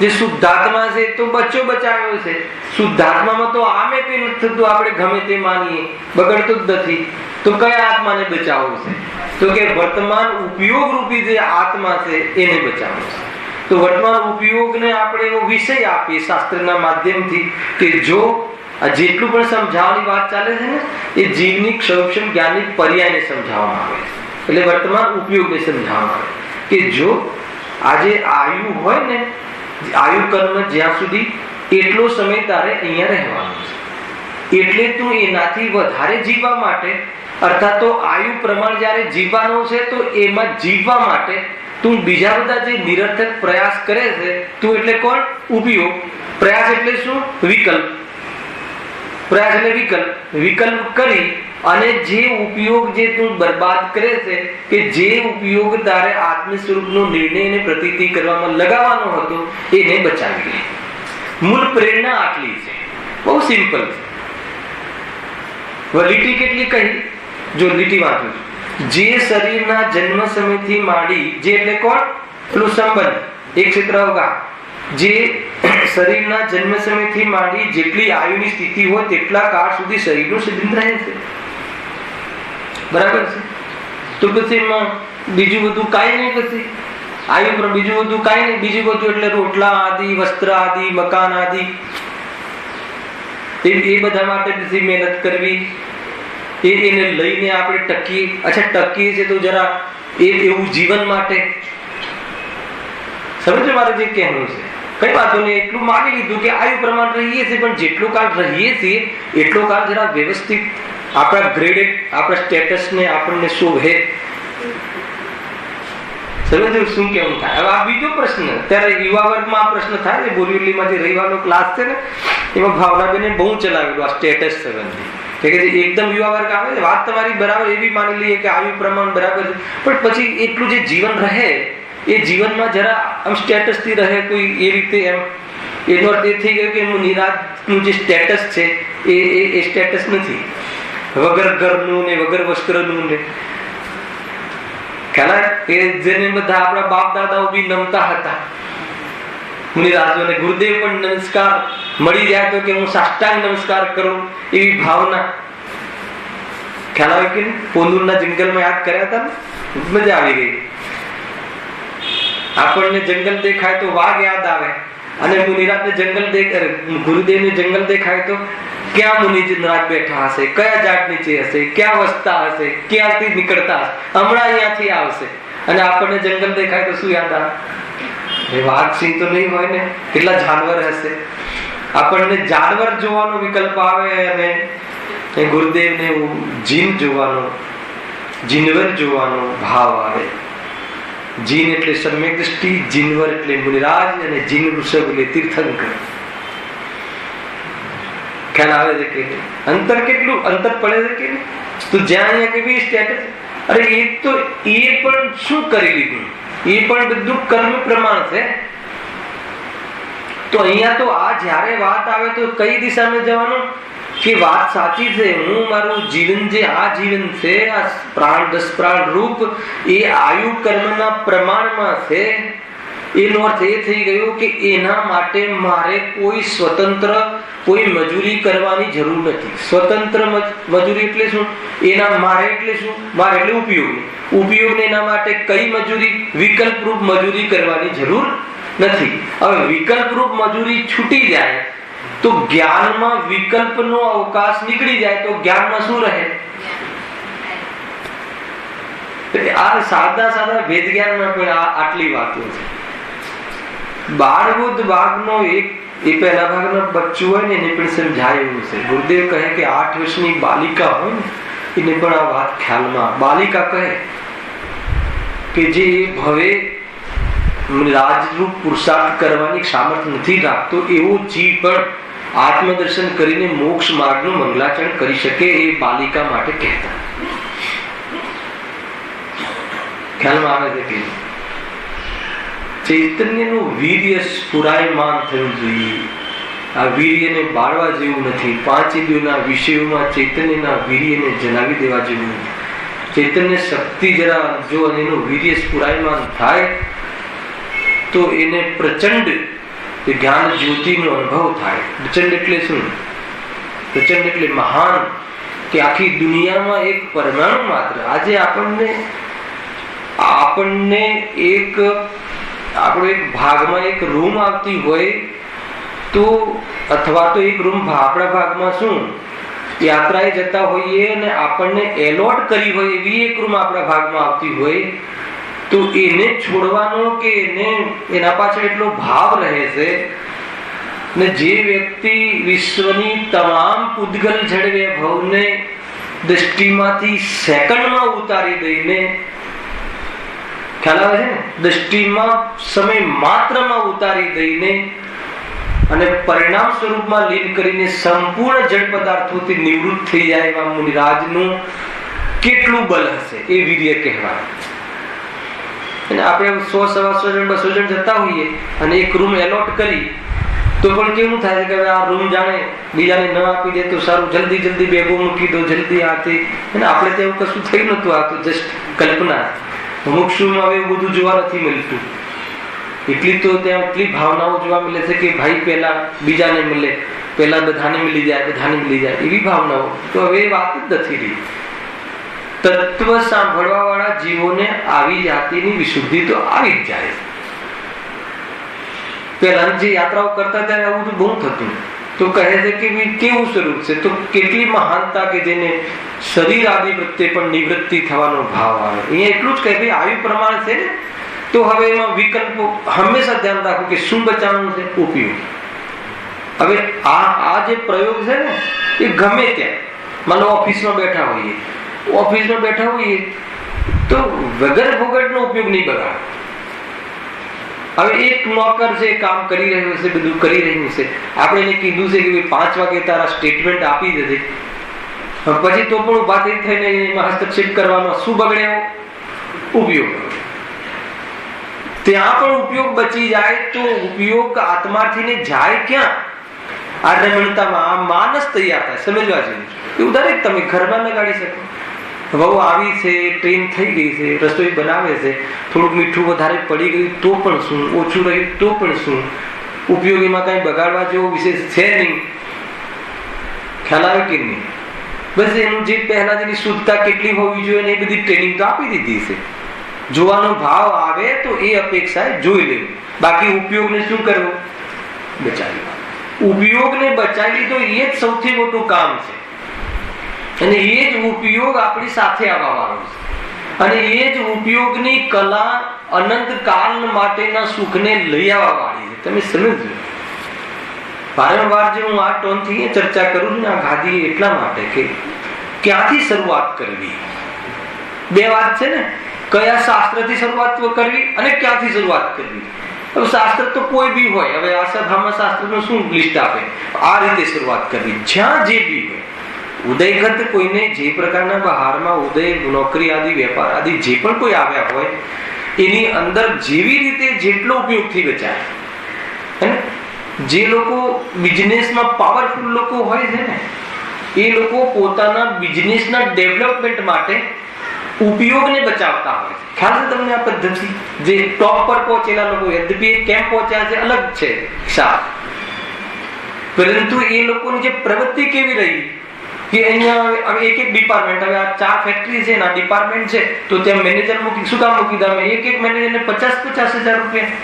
જે શુદ્ધાત્મા છે તો બચ્ચો બચાવ્યો છે. શુદ્ધાત્મામાં તો આમે કઈ નથી થતું, આપણે ગમે તે માનીએ, બગડતું જ નથી. તો કયા આત્માને બચાવવું છે? તો કે વર્તમાન ઉપયોગ રૂપી જે આત્મા છે એને બચાવવું છે. તો વર્તમાન ઉપયોગને આપણે એવો વિષય આપીએ શાસ્ત્રના માધ્યમથી કે જો આ જેટલું પણ સમજાવવાની વાત ચાલે છે ને એ જીવની ક્ષૌક્ષમ જ્ઞાનની પર્યાયને સમજાવવામાં આવે છે. એટલે વર્તમાન ઉપયોગને સમજાવવામાં આવે કે જો આજે આયુ હોય ને, આયુ કર્મ જ્યાં સુધી એટલો સમય તારે અહીંયા રહેવાનું છે. એટલે તું એનાથી વધારે જીવવા માટે, અર્થાત તો આયુ પ્રમાણ જ્યારે જીવવાનો છે તો એમાં જીવવા માટે તું બીજા બધા જે નિરર્થક પ્રયાસ કરે છે, તું એટલે કોણ? ઉપયોગ. પ્રયાસ એટલે શું? વિકલ્પ. પ્રયાસ એટલે વિકલ્પ. વિકલ્પ કરી અને જે ઉપયોગ જે તું બરબાદ કરે છે, કે જે ઉપયોગ તારે આત્મ સ્વરૂપનો નિર્ણય અને પ્રતીતિ કરવામાં લગાવવાનો હતો એને બચાવી લે. મૂળ પ્રેરણા આટલી છે, બહુ સિમ્પલ છે. લીટી કેટલી કહી? જો લીટી વાંચું, જે શરીરના જન્મ સમયથી માંડી, જે એટલે કોણ? પેલું સંબંધ, એક ક્ષેત્ર અવગા. જે શરીરના જન્મ સમયથી માંડી જેટલી આયુની સ્થિતિ હોય તેટલા કાળ સુધી શરીરનું સિદ્ધ રહે છે. બરાબર છે? તો પછી એમાં બીજું બધું કાંઈ નહીં. પછી આયુ પર બીજું બધું કાંઈ નહીં. બીજું બધું એટલે રોટલા આદિ, વસ્ત્ર આદિ, મકાન આદિ, એ બધા માટે પછી મહેનત કરવી, એને લઈને આપણે ટકીએ. અચ્છા, ટકીએ છે તો જરા એવું જીવન માટે સમજો મારે જે કહેવું છે. કઈ વાતો નહીં, એટલું માની લીધું કે આયુ પ્રમાણ રહીએ છીએ, પણ જેટલો કાળ રહીએ છીએ એટલો કાળ જરા વ્યવસ્થિત આપણા ગ્રેડેડ, આપણા સ્ટેટસને આપણને શોભે. સમજો શું કેવું થાય? હવે આ બીજો પ્રશ્ન, ત્યારે યુવા વર્ગમાં આ પ્રશ્ન થાય ને. બોરીવલીમાં જે રવિવારનો ક્લાસ છે ને એમાં ભાવનાબેને બહુ ચલાવેલું આ સ્ટેટસ સંબંધી. કે એકદમ યુવા વર્ગ આવે છે, વાત તમારી બરાબર, એવી માની લઈએ કે આયુ પ્રમાણ બરાબર છે, પણ પછી એટલું જે જીવન રહે એ જીવનમાં જરા આમ સ્ટેટસ થી રહે કોઈ એ રીતે. એમ એનો અર્થ એ થઈ ગયો કે નિરાજનું જે સ્ટેટસ છે એ સ્ટેટસ નથી, વગર ઘરનું ને વગર વસ્ત્રનું ને. ખ્યાલ એ જેને બધા આપણા બાપ દાદાઓ બી નમતા હતા મુનિરાજોને. ગુરુદેવ પણ નમસ્કાર મળી જાય તો કે હું સાષ્ટાંગ નમસ્કાર કરું, એવી ભાવના. ખ્યાલ આવે કે પોંદુરના જંગલમાં યાદ કર્યા હતા ને, મજા આવી ગઈ. આપણને જંગલ દેખાય તો વાઘ યાદ આવે, અને મુનિરાજને જંગલ ગુરુદેવને જંગલ દેખાય તો ક્યાં મુનિરાજ બેઠા હશે, કયા ઝાડ નીચે હશે, ક્યાં વસતા હશે, ક્યાંથી નીકળતા હશે, હમણાં અહીંયાથી આવશે. અને આપણને જંગલ દેખાય તો શું યાદ આવે? વાઘ સિંહ તો નહીં હોય ને, કેટલા જાનવર હશે. આપણને જાનવર જોવાનો વિકલ્પ આવે અને ગુરુદેવને જીન જોવાનો, જીનવર જોવાનો ભાવ આવે. જીન એટલે સમ્યક દ્રષ્ટિ, જીનવર એટલે મુનિરાજ, અને જીન વૃષભ એટલે તીર્થંકર. ખ્યાલ આવે છે કે અંતર કેટલું અંતર પડે છે કે? તો જ્યાં અહીંયા કેવી સ્ટેટસ, અરે એ તો એ પણ શું કરી લીધું, એ પણ બધું કર્મ પ્રમાણ છે. તો અહીંયા તો આ જ્યારે વાત આવે તો કઈ દિશામાં જવાનું? કે વાત સાચી છે, હું મારું જીવન જે આ જીવન છે, આ પ્રાણ 10 પ્રાણ રૂપ, એ આયુ કર્મના પ્રમાણમાં છે. એનો અર્થ એ થઈ ગયો કે એના માટે મારે કોઈ સ્વતંત્ર કોઈ મજૂરી કરવાની જરૂર નથી. સ્વતંત્ર મજૂરી એટલે શું? એના મારે એટલે શું? મારે એટલે ઉપયોગ. ઉપયોગને એના માટે કઈ મજૂરી? વિકલ્પ રૂપ મજૂરી કરવાની જરૂર નથી. હવે વિકલ્પ રૂપ મજૂરી છૂટી જાય તો જ્ઞાનમાં વિકલ્પનો અવકાશ નીકળી જાય તો જ્ઞાનમાં શું રહે? આ સાદા સાદા વેદ જ્ઞાનમાં પણ આટલી વાતો છે. બાળબુદ્ધ ભાગનો એક એ પહેલા ભાગનો બચ્ચું હોય ને એને પણ સમજાયું છે. ગુરુદેવ કહે કે 8 વર્ષની બાલિકા હોય ને એને પણ આ વાત ખ્યાલમાં. બાલિકા કહે કે જે ભવે રાજરૂપ પુરુષાર્થ કરવાની સામર્થ્ય નથી રાખતો એવો જીવ પણ આત્મદર્શન કરીને મોક્ષ માર્ગનું મંગલાચરણ કરી શકે, એ બાલિકા માટે કહેતા. ખ્યાલમાં આવે છે કે ચૈતન્યનું વીર્ય સ્ફુરાયમાન થવું જોઈએ. આ વીર્યને બાળવા જેવું નથી. 5 ઇન્દ્રિયોના વિષયોમાં ચૈતન્યના વીર્યને જલાવી દેવા જેવું નથી. ચૈતન્ય શક્તિ જરા જો એનું વીર્ય સ્ફુરાયમાન થાય તો એને પ્રચંડ એ જ્ઞાન જ્યોતિનો અનુભવ થાય. પ્રચંડ એટલે શું? પ્રચંડ એટલે મહાન, કે આખી દુનિયામાં એક પરમાણુ માત્ર. આજે આપણને એક આપણો એક ભાગમાં એક રૂમ આવતી હોય તો, અથવા તો એક રૂમ આપણા ભાગમાં શું યાત્રાએ જતા હોઈએ અને આપણને એલોટ કરી હોય એવી એક રૂમ આપણા ભાગમાં આવતી હોય તો એને છોડવાનો કે એના પાછળ એટલો ભાવ રહે છે. ને જે વ્યક્તિ વિશ્વની તમામ પૂતગલ જળ વૈભવને દ્રષ્ટિમાંથી સેકન્ડમાં ઉતારી દઈને, ખ્યાલ આવે છે ને, દ્રષ્ટિમાં સમય માત્રમાં ઉતારી દઈને અને પરિણામ સ્વરૂપમાં લીન કરીને સંપૂર્ણ જળ પદાર્થોથી નિવૃત્ત થઈ જાય એવા મુનિરાજનું કેટલું બલ હશે એ વીર્ય કહેવાય. અને આપણે 100, 125 જણ, 200 જણ જતા હોઈએ અને એક રૂમ એલોટ કરી તો પણ કેવું થાય છે કે આ રૂમ જાણે બીજાને ન આપી દે તો સારું, જલ્દી જલ્દી બેગો મૂકી દો, જલ્દી આથી. અને આપણે તો એવું કશું થયું નતું, આ તો જસ્ટ કલ્પના. મુક્ષુમાં હવે એવું બધું જોવા નથી મળતું. એટલી તો ત્યાં એટલી ભાવનાઓ જોવા મળે છે કે ભાઈ પહેલા બીજાને મળે, પહેલા બધાને મળી જાય, બધાને મળી જાય, એવી ભાવનાઓ તો હવે વાત જ નથી રહી. તત્વ સાંભળવા વાળા જીવોને આવી જાતિની વિશુદ્ધિ તો આવી જ જાય. પહેલા જે યાત્રાઓ કરતા ત્યારે આવું તો બહુ થતું. તો કહે છે કે કેવું સ્વરૂપ છે, તો કેટલી મહાનતા કે જેને શરીર આદિ પ્રત્યે પણ નિવૃત્તિ થવાનો ભાવ આવે. અહીંયા એટલું જ કહે ભાઈ આયુ પ્રમાણ છે ને, તો હવે એમાં વિકલ્પો હંમેશા ધ્યાન રાખવું કે શું બચાવવાનું છે, ઉપયોગ. હવે આ જે પ્રયોગ છે ને એ ગમે ત્યાં, માનો ઓફિસમાં બેઠા હોઈએ તો વગર ફોગટનો ઉપયોગ નહીં બગાડો. હવે એક નોકર છે, કામ કરી રહ્યો છે, બધું કરી રહ્યું છે, આપણે એને કીધું છે કે 5 વાગે તારા સ્ટેટમેન્ટ આપી દેજે, પછી તો પણ ઉભા થઈને એમાં હસ્તક્ષેપ કરવાનો, શું બગડે? ઉપયોગ. ત્યાં પણ ઉપયોગ બચી જાય તો ઉપયોગ આત્માર્થીને જાય ક્યાં? આ રમણતામાં માનસ તૈયાર થાય. સમજવા જેવું એવું દરેક તમે ઘરમાં લગાડી શકો. વહુ આવી છે, ટ્રેન થઈ ગઈ છે, રસોઈ બનાવે છે, થોડુંક મીઠું વધારે પડી ગયું તો પણ શું, ઓછું રહ્યું તો પણ શું, ઉપયોગીમાં કઈ બગાડવા જેવો વિશેષ છે નહીં. ખ્યાલ આવે કે નહીં? બસ એનું જે પહેલા જેની શુદ્ધતા કેટલી હોવી જોઈએ એ બધી ટ્રેનિંગ તો આપી દીધી છે. જોવાનો ભાવ આવે તો એ અપેક્ષાએ જોઈ લેવું. બાકી ઉપયોગને શું કરવું? બચાવી. ઉપયોગને બચાવી લીધો એ જ સૌથી મોટું કામ છે. અને એ જ ઉપયોગ આપણી સાથે આવવાનો છે. અને એ જ ઉપયોગની કલા અનંત કાલ માટેના સુખને લઈ આવવા વાળી છે. તમે સમજો. વારંવાર જે હું આ ટોનથી ચર્ચા કરું છું ને આ ગાદી એટલા માટે કે ક્યાંથી શરૂઆત કરવી. બે વાત છે ને, કયા શાસ્ત્રથી શરૂઆત કરવી અને ક્યાંથી શરૂઆત કરવી. હવે શાસ્ત્ર તો કોઈ બી હોય, હવે આ સભામાં શાસ્ત્રનું શું લિસ્ટ આપે, આ રીતે શરૂઆત કરવી. જ્યાં જે બી હોય, ઉદયગત કોઈને જે પ્રકારના બહારમાં ઉદય, નોકરી આદિ, વેપાર આદિ જે પણ કોઈ આવ્યા હોય એની અંદર જેવી રીતે જેટલો ઉપયોગથી બચાય. જે લોકો બિઝનેસમાં પાવરફુલ લોકો હોય છે ને એ લોકો પોતાના બિઝનેસના ડેવલપમેન્ટ માટે ઉપયોગને બચાવતા હોય છે. ખ્યાલ છે તમને આ પદ્ધતિ? જે ટોપ પર પહોંચેલા લોકો, યદ્યપિ કેમ પહોંચ્યા છે અલગ છે ખ્યાલ, પરંતુ એ લોકોની જે પ્રવૃત્તિ કેવી રહી કે અહીંયા એક ડિપાર્ટમેન્ટ, હવે આ 4 ફેક્ટરી છે ના ડિપાર્ટમેન્ટ છે તો ત્યાં મેનેજર મૂકી, શું કામ મૂકી દે? એક મેનેજરને 50,000 રૂપિયા.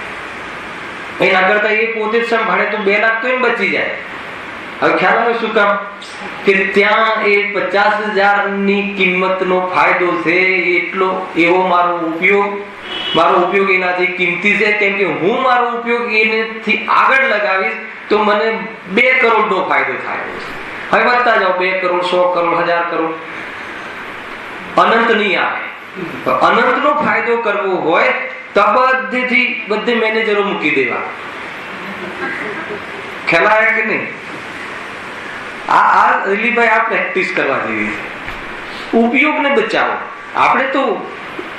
એના કરતા એ પોતે જ સંભાળે તો 2 લાખ તો એમ બચી જાય. હવે ખ્યાલ આવે શું કામ? કે ત્યાં એ 50,000 ની કિંમતનો ફાયદો છે એટલો, એવો મારો ઉપયોગ એનાથી કિંમતી છે. કેમ કે હું મારો ઉપયોગ એનાથી આગળ લગાવીશ તો મને 2 કરોડનો ફાયદો થાય. હવે વધતા જાઓ, 2 કરોડ, 100 કરોડ, 1000 કરોડ, અનંત નહીં આવે. અનંતનો ફાયદો કરવો હોય તો બધે મેનેજરો મૂકી દેવા. ખ્યાલ આવે કે નહીં? આ પ્રેક્ટિસ કરવા જેવી છે. ઉપયોગને બચાવો. આપણે તો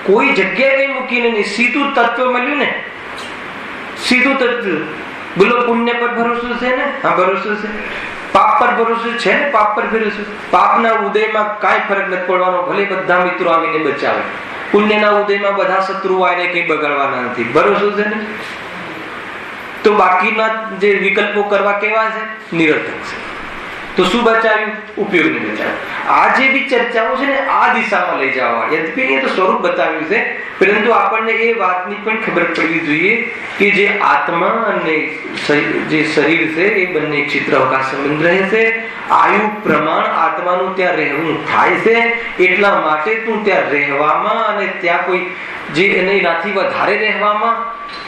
કોઈ જગ્યાએ કઈ મૂકીને નહીં, સીધું તત્વ મળ્યું ને, સીધું તત્વ. બોલો પુણ્ય પર ભરોસો છે ને? હા, ભરોસો છે. પાપ પર ભરોસો છે ને? પાપ પર ભરોસો. પાપના ઉદયમાં કાંઈ ફરક નથી પડવાનો, ભલે બધા મિત્રો આવીને બચાવે. પુણ્યના ઉદયમાં બધા શત્રુઓ આવીને કઈ બગાડવાના નથી. ભરોસો છે ને? તો બાકીના જે વિકલ્પો કરવા કેવા છે? નિરર્થક છે. તો શું બચાવ્યું? ઉપયોગ નહીં બચાવ્યું. આ જે બી ચર્ચાઓ છે ને આ દિશામાં લઈ જવા, યદ્યપી એ તો સ્વરૂપ બતાવ્યું છે, પરંતુ આપણને એ વાતની પણ ખબર પડવી જોઈએ કે જે આત્મા અને જે શરીર છે એ બંને ક્ષેત્ર અવકાશ સંબંધ રહે છે. આયુ પ્રમાણ આત્માનું ત્યાં રહેવું થાય છે, એટલા માટે તું ત્યાં રહેવામાં અને ત્યાં કોઈ જે એનાથી વધારે રહેવામાં,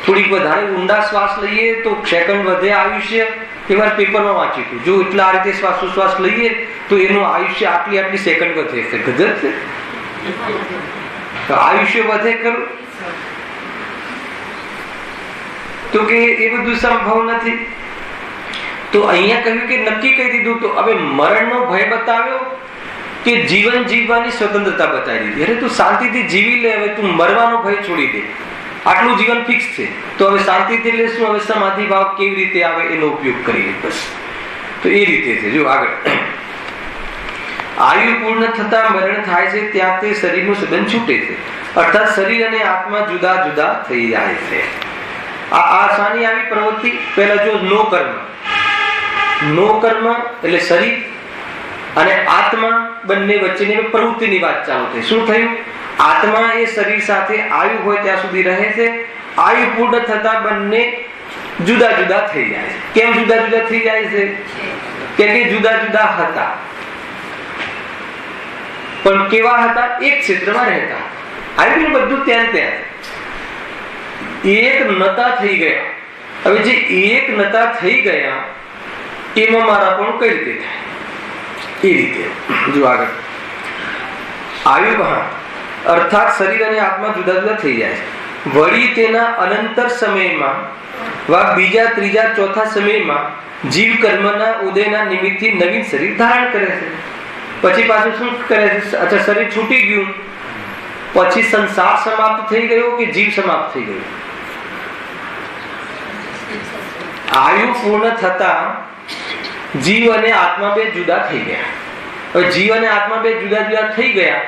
થોડીક વધારે ઊંડા શ્વાસ લઈએ તો સેકન્ડ વધે આયુષ્ય. એકવાર પેપરમાં વાંચ્યું હતું, જો એટલા આ રીતે શ્વાસોશ્વાસ લઈએ તો એનું આયુષ્ય આટલી સેકન્ડ વધે છે. ગજબ છે. તો આયુષ્ય વધે ખરું? તો કે એ બધું સંભવ નથી. તો અહીંયા કહ્યું કે નક્કી કરી દીધું. તો હવે મરણનો ભય બતાવ્યો કે જીવન જીવવાની સ્વતંત્રતા બતાવી દીધી. અરે તું શાંતિથી જીવી લે, હવે તું મરવાનો ભય છોડી દે. આટલું જીવન ફિક્સ છે, તો હવે શાંતિથી લેશું. હવે સમાધિ ભાવ કેવી રીતે આવે એનો ઉપયોગ કરીએ. બસ તો એ રીતે છે. જો આગળ, આયુ પૂર્ણ થતા મરણ થાય છે, ત્યાં તે શરીરનું સંબંધ છૂટે છે. અર્થાત શરીર અને આત્મા જુદા જુદા થઈ જાય છે. આ શાની આવી પ્રવૃત્તિ? પહેલા જો નો કર્મ, નો કર્મ એટલે શરીર અને આત્મા બંને વચ્ચેની પ્રવૃત્તિની વાત ચાલુ થઈ. શું થયું? આત્મા એ શરીર સાથે આયુ હોય ત્યાં સુધી રહે છે. આયુ પૂર્ણ થતા બંને જુદા જુદા થઈ જાય છે. કેમ જુદા જુદા થઈ જાય છે? કે જુદા જુદા હતા, પણ કેવા હતા? એક ક્ષેત્રમાં રહેતા. આયુ બધું ત્યાં ત્યાં એક નતા થઈ ગયા. હવે જે એક નતા થઈ ગયા એમાં મારા પણ કઈ રીતે થાય? એ રીતે જો આગળ, આયુ અર્થાત શરીર અને આત્મા જુદા જુદા થઈ જાય છે. વળી તેના અનંતર સમયમાં વા બીજા ત્રીજા ચોથા સમયમાં જીવ કર્મના ઉદયના નિમિત્તથી નવીન શરીર ધારણ કરે છે. પછી પાછું શું કરે છે? અચ્છા, શરીર છૂટી ગયું પછી સંસાર સમાપ્ત થઈ ગયો કે જીવ સમાપ્ત થઈ ગયો? આયુ પૂર્ણ થતા જીવ અને આત્મા બે જુદા થઈ ગયા. હવે જીવ અને આત્મા બે જુદા જુદા થઈ ગયા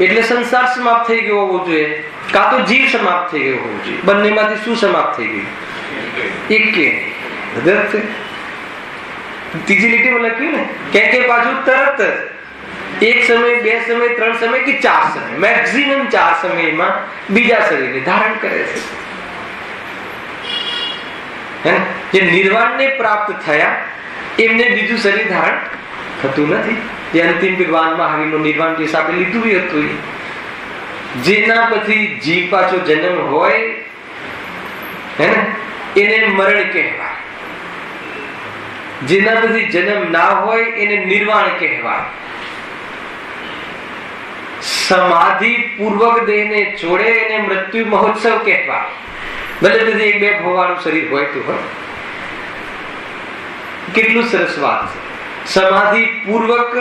એટલે સંસાર સમાપ્ત થઈ ગયો હોવો જોઈએ, કાં તો જીવ સમાપ્ત થઈ ગયો હોવો જોઈએ. બંનેમાંથી શું સમાપ્ત થઈ ગયું? એક કે ત્રીજી લીટીમાં લખ્યું ને કે પાછું તરત જ એક સમય, બે સમય, ત્રણ સમય કે ચાર સમય, મેક્સિમમ 4 સમયમાં બીજા શરીરને ધારણ કરે છે. જે નિર્વાણને પ્રાપ્ત થયા એમને બીજું શરીર ધારણ થતું નથી. જે અંતિમ ભગવાન મહાવીરનું નિર્વાણ જે સાથે લીધું હતું, જેના પછી જીવ પાછો જન્મ હોય એને મરણ કહેવાય. જેના પછી જન્મ ના હોય એને નિર્વાણ કહેવાય. સમાધિ પૂર્વક દેહને છોડે એને મૃત્યુ મહોત્સવ કહેવાય. ભલે પછી એક બે ભોવાળું શરીર હોય તો હોય. કેટલું સરસ વાત છે. સમાધિ પૂર્વક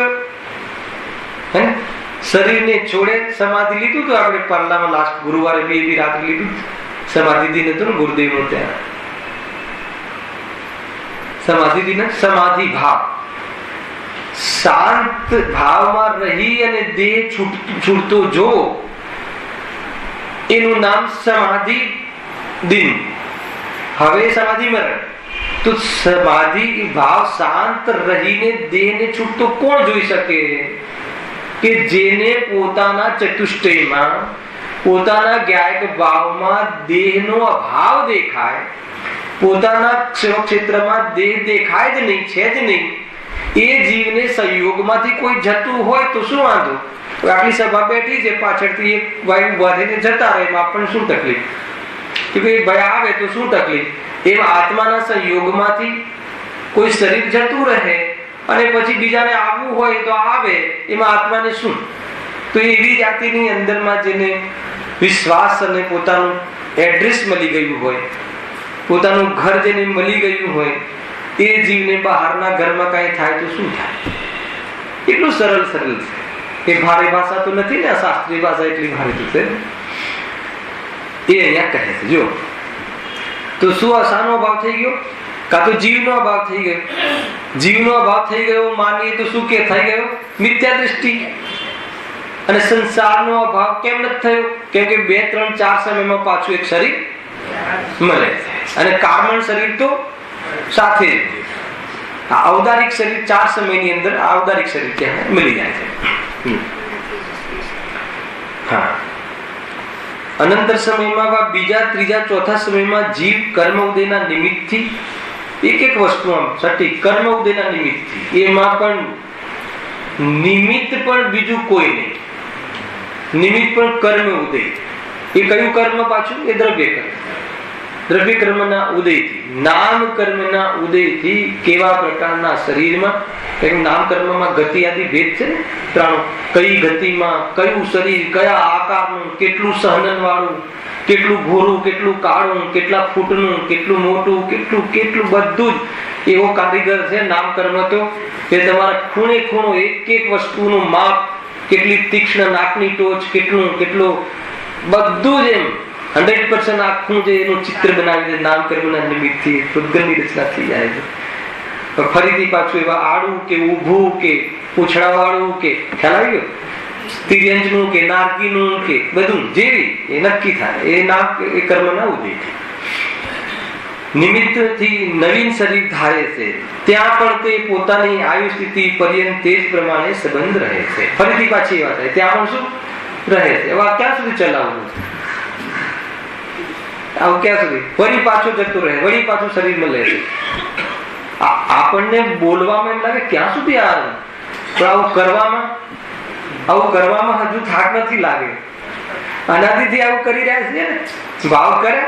શરીરને છોડે. સમાધિ લીધું તો આપણે પાર્લામાં લાસ્ટ ગુરુવારે બી રાત્રે લીધું. સમાધિ દિન હતું ને ગુરુદેવ નું, ત્યાં સમાધિ દિન. સમાધિ ભાવ, શાંત ભાવમાં રહી અને દેહ છૂટતો જો એનું નામ સમાધિ દિન. હવે સમાધિ મરણ. તો સમાધિ ભાવ શાંત રહીને દેહને છૂટતો કોણ જોઈ શકે? કે જેને પોતાના ચતુષ્ટયમાં, પોતાના જ્ઞાયક ભાવમાં દેહનો અભાવ દેખાય, પોતાના ક્ષેત્રમાં દેહ દેખાય જ નહીં, છે જ નહીં, એ જીવને સંયોગમાંથી કોઈ જતું હોય તો શું વાંધો? આટલી સભા બેઠી છે, પાછળથી એક ભાઈ ઉભા થઈને જતા રહે, એમાં પણ શું તકલીફ? કે ભાઈ આવે તો શું તકલીફ? એમ આત્માના સંયોગમાંથી કોઈ શરીર જતું રહે અને પછી બીજાને આવવું હોય તો આવે, એમાં આત્માને શું? તો એવી જાતિની અંદરમાં જેને વિશ્વાસ અને પોતાનું એડ્રેસ મળી ગયું હોય, પોતાનું ઘર જેને મળી ગયું હોય, એ જીવને બહારના ઘરમાં કાંઈ થાય તો શું થાય? એટલું સરળ સરળ છે. એ ભારે ભાષા તો નથી ને, શાસ્ત્રીય ભાષા એટલી ભારે તો છે. એ અહીંયા કહે છે. જો તો શું શાનો અભાવ થઈ ગયો? કાં તો જીવનો અભાવ થઈ ગયો. જીવનો અભાવ થઈ ગયો માનીએ તો શું કે થઈ ગયો? મિથ્યા દૃષ્ટિ. અને સંસારનો અભાવ કેમ નથી થયો? કેમ કે 2, 3, 4 સમયમાં પાછું એક શરીર મળે છે. અને કાર્બન શરીર તો સાથે જ. આ ઔદારિક શરીર 4 સમયની અંદર આ ઔદારિક શરીર ત્યાં મળી જાય છે. હા, અનંતર સમયમાં બીજા, ત્રીજા, ચોથા સમયમાં જીવ કર્મ ઉદયના નિમિત્તથી એક વસ્તુ આમ સટીક કર્મ ઉદયના નિમિત્તથી, એમાં પણ નિમિત્ત પણ બીજું કોઈ નહીં. નિમિત્ત પણ કર્મ ઉદય. એ કયું કર્મ પાછું? એ દ્રવ્ય કર્મ. દ્રવ્ય કર્મના ઉદયથી, નામ કર્મના ઉદયથી કેવા પ્રકારના શરીરમાં, નામ કર્મમાં ગતિ આદિ ભેદ છે ને, 3. કઈ ગતિમાં કયું શરીર, કયા આકારનું, કેટલું સહનન વાળું, કેટલું ઘોરું, કેટલું કાળું, કેટલા ફૂટનું, કેટલું મોટું, કેટલું બધું જ એવો કારીગર છે નામ કર્મ તો. એ તમારા ખૂણે ખૂણો એક વસ્તુનું માપ, કેટલી તીક્ષ્ણ નાકની ટોચ, કેટલું બધું જ એમ 100% આખું જે એનું ચિત્ર બનાવી દે નામ કર્મના નિમિત્તથી પૂતગલની રચના થઈ જાય છે. ફરીથી પાછું એવા આડું કે ઊભું કે પૂંછડા વાળું કે ખ્યાલ આવી ગયો, તિર્યંજનું કે નારકીનું કે બધું જેવી એ નક્કી થાય. એ નામ એ કર્મના ઉદયથી નિમિત્તથી નવીન શરીર ધારે છે. ત્યાં પણ તે પોતાની આયુ સ્થિતિ પર્યંત તે જ પ્રમાણે સંબંધ રહે છે. ફરીથી પાછી એ વાત થાય, ત્યાં પણ શું રહે છે? એવા ક્યાં સુધી ચલાવવું છે? આવું ક્યાં સુધી? વળી પાછો જતો રહે, વળી પાછું શરીરમાં લે છે. આપણને બોલવામાં એમ લાગે ક્યાં સુધી આ, પણ આવું કરવામાં હજુ થાક નથી લાગે. અનાદિથી આવું કરી રહ્યા છીએ ને, ભાવ કરે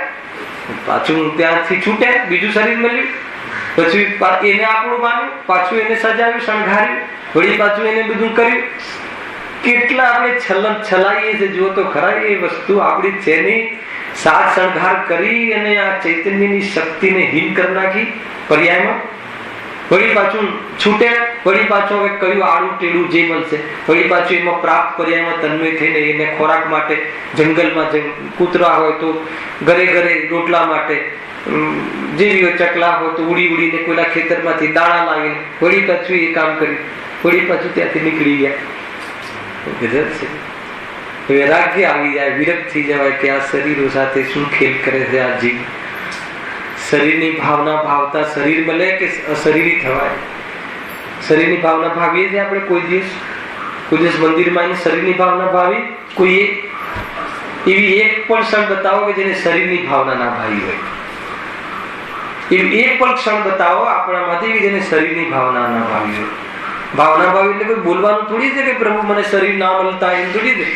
પાછું ત્યાંથી છૂટે, બીજું શરીર મળ્યું, પછી એને આપણું માન્યું, પાછું એને સજાવ્યું, શણગાર્યું, વળી પાછું એને બધું કર્યું. કેટલા આપણે છલાઈએ છે, જુઓ તો ખરા. એ વસ્તુ આપણી છે નહીં. સાત શણગાર કરી અને આ ચૈતન્યની શક્તિને હીન કરી નાખી પર્યાયમાં. વળી પાછું છૂટે, વળી પાછું હવે કયું આડું ટેડું જે મળશે, વળી પાછું એમાં પ્રાપ્ત પર્યાયમાં તન્મય થઈને એને ખોરાક માટે જંગલમાં કૂતરા હોય તો ઘરે રોટલા માટે, જેવી હોય ચકલા હોય તો ઉડીને કોઈના ખેતરમાંથી દાણા લાવીને વળી પાછું એ કામ કરી, વળી પાછું ત્યાંથી નીકળી ગયા. વૈરાગ્ય આવી જાય, વિરક્ત થઈ જવાય કે આ શરીરો સાથે શું ખેલ કરે છે આ જીવ. શરીરની ભાવના ભાવતા શરીર મળે કે અશરીરી થવાય? શરીરની ભાવના ભાવીએ છીએ આપણે કોઈ દિવસ મંદિરમાં એને શરીરની ભાવના ભાવી? કોઈ એવી એક પણ ક્ષણ બતાવો કે જેને શરીરની ભાવના ના ભાવી હોય. એવી એક પણ ક્ષણ બતાવો આપણામાંથી જેને શરીરની ભાવના ના ભાવી હોય. ભાવના ભાવી એટલે કોઈ બોલવાનું થોડી છે કે પ્રભુ મને શરીર ના મળતા, એમ થોડી છે.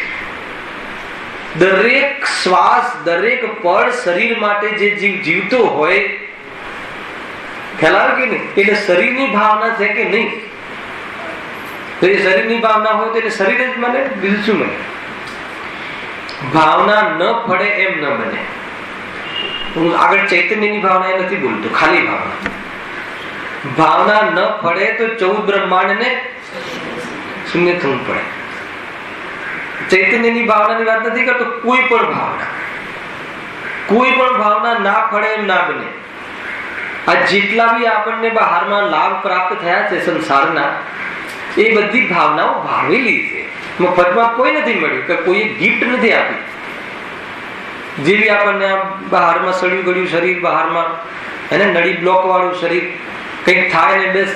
દરેક શ્વાસ, દરેક પળ શરીર માટે જે જીવ જીવતો હોય, ખ્યાલ આવે કે નહીં? એટલે શરીરની ભાવના છે કે નહીં? તો એ શરીરની ભાવના હોય તો એટલે શરીર જ મળે, બીજું શું મળે? ભાવના ન પડે એમ ન બને. હું આગળ ચૈતન્યની ભાવના એ નથી બોલતો, ખાલી ભાવના ન પડે તો 14 બ્રહ્માંડને શૂન્ય થવું પડે. ચૈતન્યની ભાવનાની વાત નથી કરતો. કોઈ પણ ભાવના ના પડે એમ ના બને. આ જેટલા બી આપણને બહારમાં લાભ પ્રાપ્ત થયા છે સંસારના, એ બધી ભાવનાઓ ભાવેલી છે. મફતમાં કોઈ નથી મળ્યું, કે કોઈએ ગિફ્ટ નથી આપી. જે બી આપણને બહારમાં સડ્યું ગળ્યું શરીર, બહારમાં એને નળી બ્લોક વાળું શરીર, કંઈક થાય ને બસ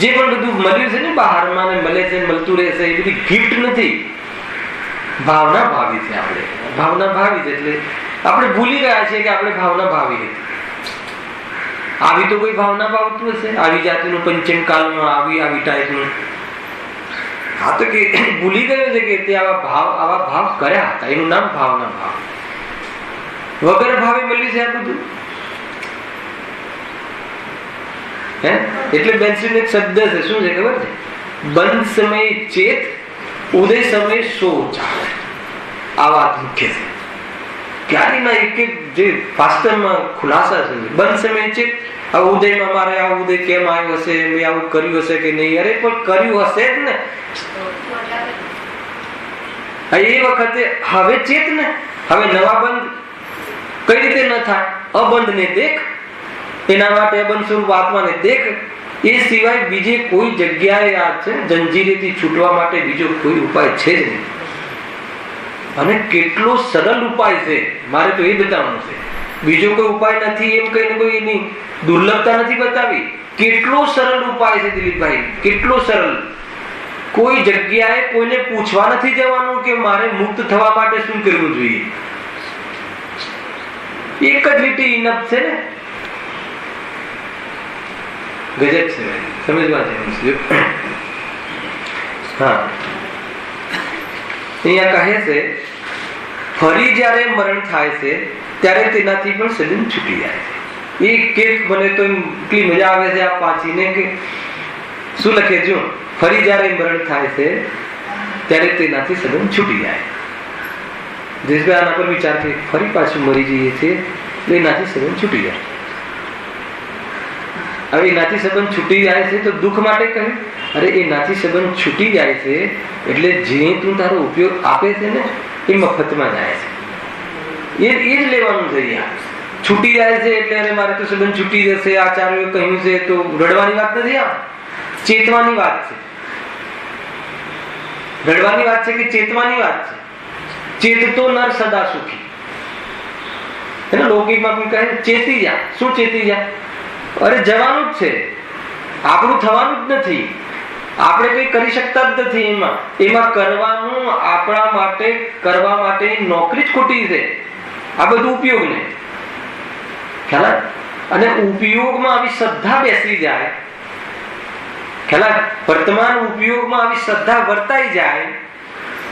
જે પણ બધું મળ્યું છે ને બહારમાં ને મળે છે, મળતું રહેશે, એ બધી ગિફ્ટ નથી. ભાવના ભાવી છે. આપણે ભાવના ભાવી છે એટલે આપણે ભૂલી ગયા છીએ કે આપણે ભાવના ભાવી હતી. આવી તો કોઈ ભાવના ભાવતું હશે? આવી જાતિનું પંચમ કાળમાં આવી ટાઈપનું. હા તો કે ભૂલી ગયો છે કે તે આવા ભાવ કર્યા હતા. એનું નામ ભાવના ભાવ. વગર ભાવે મળ્યું છે આ બધું. એટલે બેન્સીનો એક શબ્દ છે, શું છે ખબર છે? બંધ સમય ચેત, ઉદય સમય સોચ. આ વાત મુખ્ય છે. ક્યારેના એક જે વાસ્તવમાં ખુલાસા છે. બંધ સમય ચેત, આ ઉદયમાં મારે આ ઉદય કેમ આવ્યો હશે, મેં આવું કર્યું હશે કે નહીં? અરે પણ કર્યું હશે જ ને. એ વખતે હવે ચેત ને, હવે નવા બંધ કઈ રીતે ન થાય? અબંધ ને દેખ. એના માટે અબંધ સ્વરૂપ આત્માને દેખ. એ સિવાય બીજી કોઈ જગ્યાએ આ છે જંજીરેથી છૂટવા માટે બીજો કોઈ ઉપાય છે જ નહીં. અને કેટલો સરળ ઉપાય છે, મારે તો એ બતાવવાનું છે. બીજો કોઈ ઉપાય નથી એમ કહીને કોઈ એની દુર્લભતા નથી બતાવી. કેટલો સરળ ઉપાય છે દિલીપભાઈ, કેટલો સરળ. કોઈ જગ્યાએ કોઈને પૂછવા નથી જવાનું કે મારે મુક્ત થવા માટે શું કરવું જોઈએ. એક જ લીટી ઇનફ છે ને. ગજબ છે, સમજવા જેવું છે. હા, અહીંયા કહે છે ફરી જ્યારે મરણ થાય છે ત્યારે તેનાથી પણ સદન છૂટી જાય છે. એક મને તો એટલી મજા આવે છે આ વાંચીને કે શું લખે જો, ફરી જ્યારે મરણ થાય છે ત્યારે તેનાથી સદન છૂટી જાય. દેશભાઈ આના પર વિચાર કે ફરી પાછું મરી જઈએ છીએ એટલે એનાથી સદન છૂટી જાય. હવે એનાથી સંબંધ છૂટી જાય છે તો દુઃખ માટે કહ્યું. અરે એનાથી સંબંધ છૂટી જાય છે એટલે જે તું તારો ઉપયોગ આપે છે ને એ મફતમાં જાય છે. એ જ લેવાનું છે. છૂટી જાય છે એટલે અરે મારે તો સંબંધ છૂટી જશે, આચાર્યોએ કહ્યું છે, તો રડવાની વાત નથી. આ ચેતવાની વાત છે. રડવાની વાત છે કે ચેતવાની વાત છે. ચેતતો નર સદા સુખી. એને લૌકિકમાં કહે ચેતી જા. શું ચેતી જા? અરે જવાનું જ છે, આપણું થવાનું જ નથી, આપણે કઈ કરી શકતા જ નથી. એમાં કરવાનું આપણા માટે કરવા માટેની નોકરી જ ખોટી છે. આ બધું ઉપયોગ ને ખ્યાલ, અને ઉપયોગમાં આવી શ્રદ્ધા બેસી જાય, ખ્યાલ, વર્તમાન ઉપયોગમાં આવી શ્રદ્ધા વર્તાઈ જાય,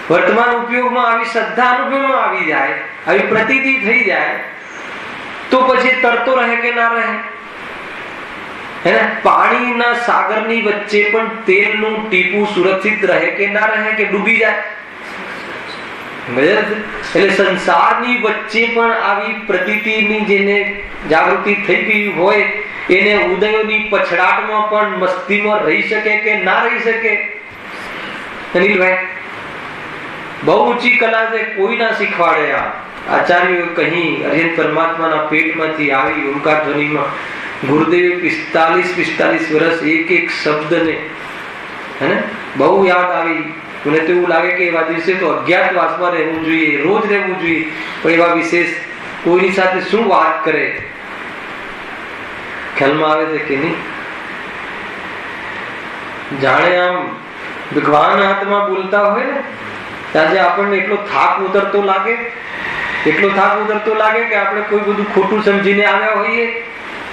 વર્તમાન ઉપયોગમાં આવી શ્રદ્ધા અનુભવમાં આવી જાય, આવી પ્રતીતિ થઈ જાય, તો પછી તરતો રહે કે ના રહે? પાણીના સાગરની વચ્ચે પણ તેલનું ટીપું સુરક્ષિત રહે કે ના રહે, કે ડૂબી જાય? એટલે સંસારની વચ્ચે પણ આવી પ્રતીતિની જેને જાગૃતિ થઈ ગઈ હોય એને ઉદયોની પછડાટમાં પણ મસ્તીમાં રહી શકે કે ના રહી શકે? અનિલભાઈ, બહુ ઊંચી કલા છે, કોઈ ના શીખવાડે. આ આચાર્યો કહી અર્યંત પરમાત્માના પેટમાંથી આવી ઓમકાર ધ્વનિમાં ગુરુદેવે 45 વર્ષ એક શબ્દને બહુ યાદ આવી. મને તો એવું લાગે કે એવા દિવસે તો અજ્ઞાતવાસમાં રહેવું જોઈએ, રોજ રહેવું જોઈએ, પણ એવા વિશેષ કોઈની સાથે શું વાત કરે ખ્યાલમાં આવે છે કે નહીં? જાણે આમ ભગવાન હાથમાં બોલતા હોય ને ત્યારે આપણને એટલો થાક ઉતરતો લાગે, એટલો થાક ઉતરતો લાગે કે આપણે કોઈ બધું ખોટું સમજીને આવ્યા હોઈએ,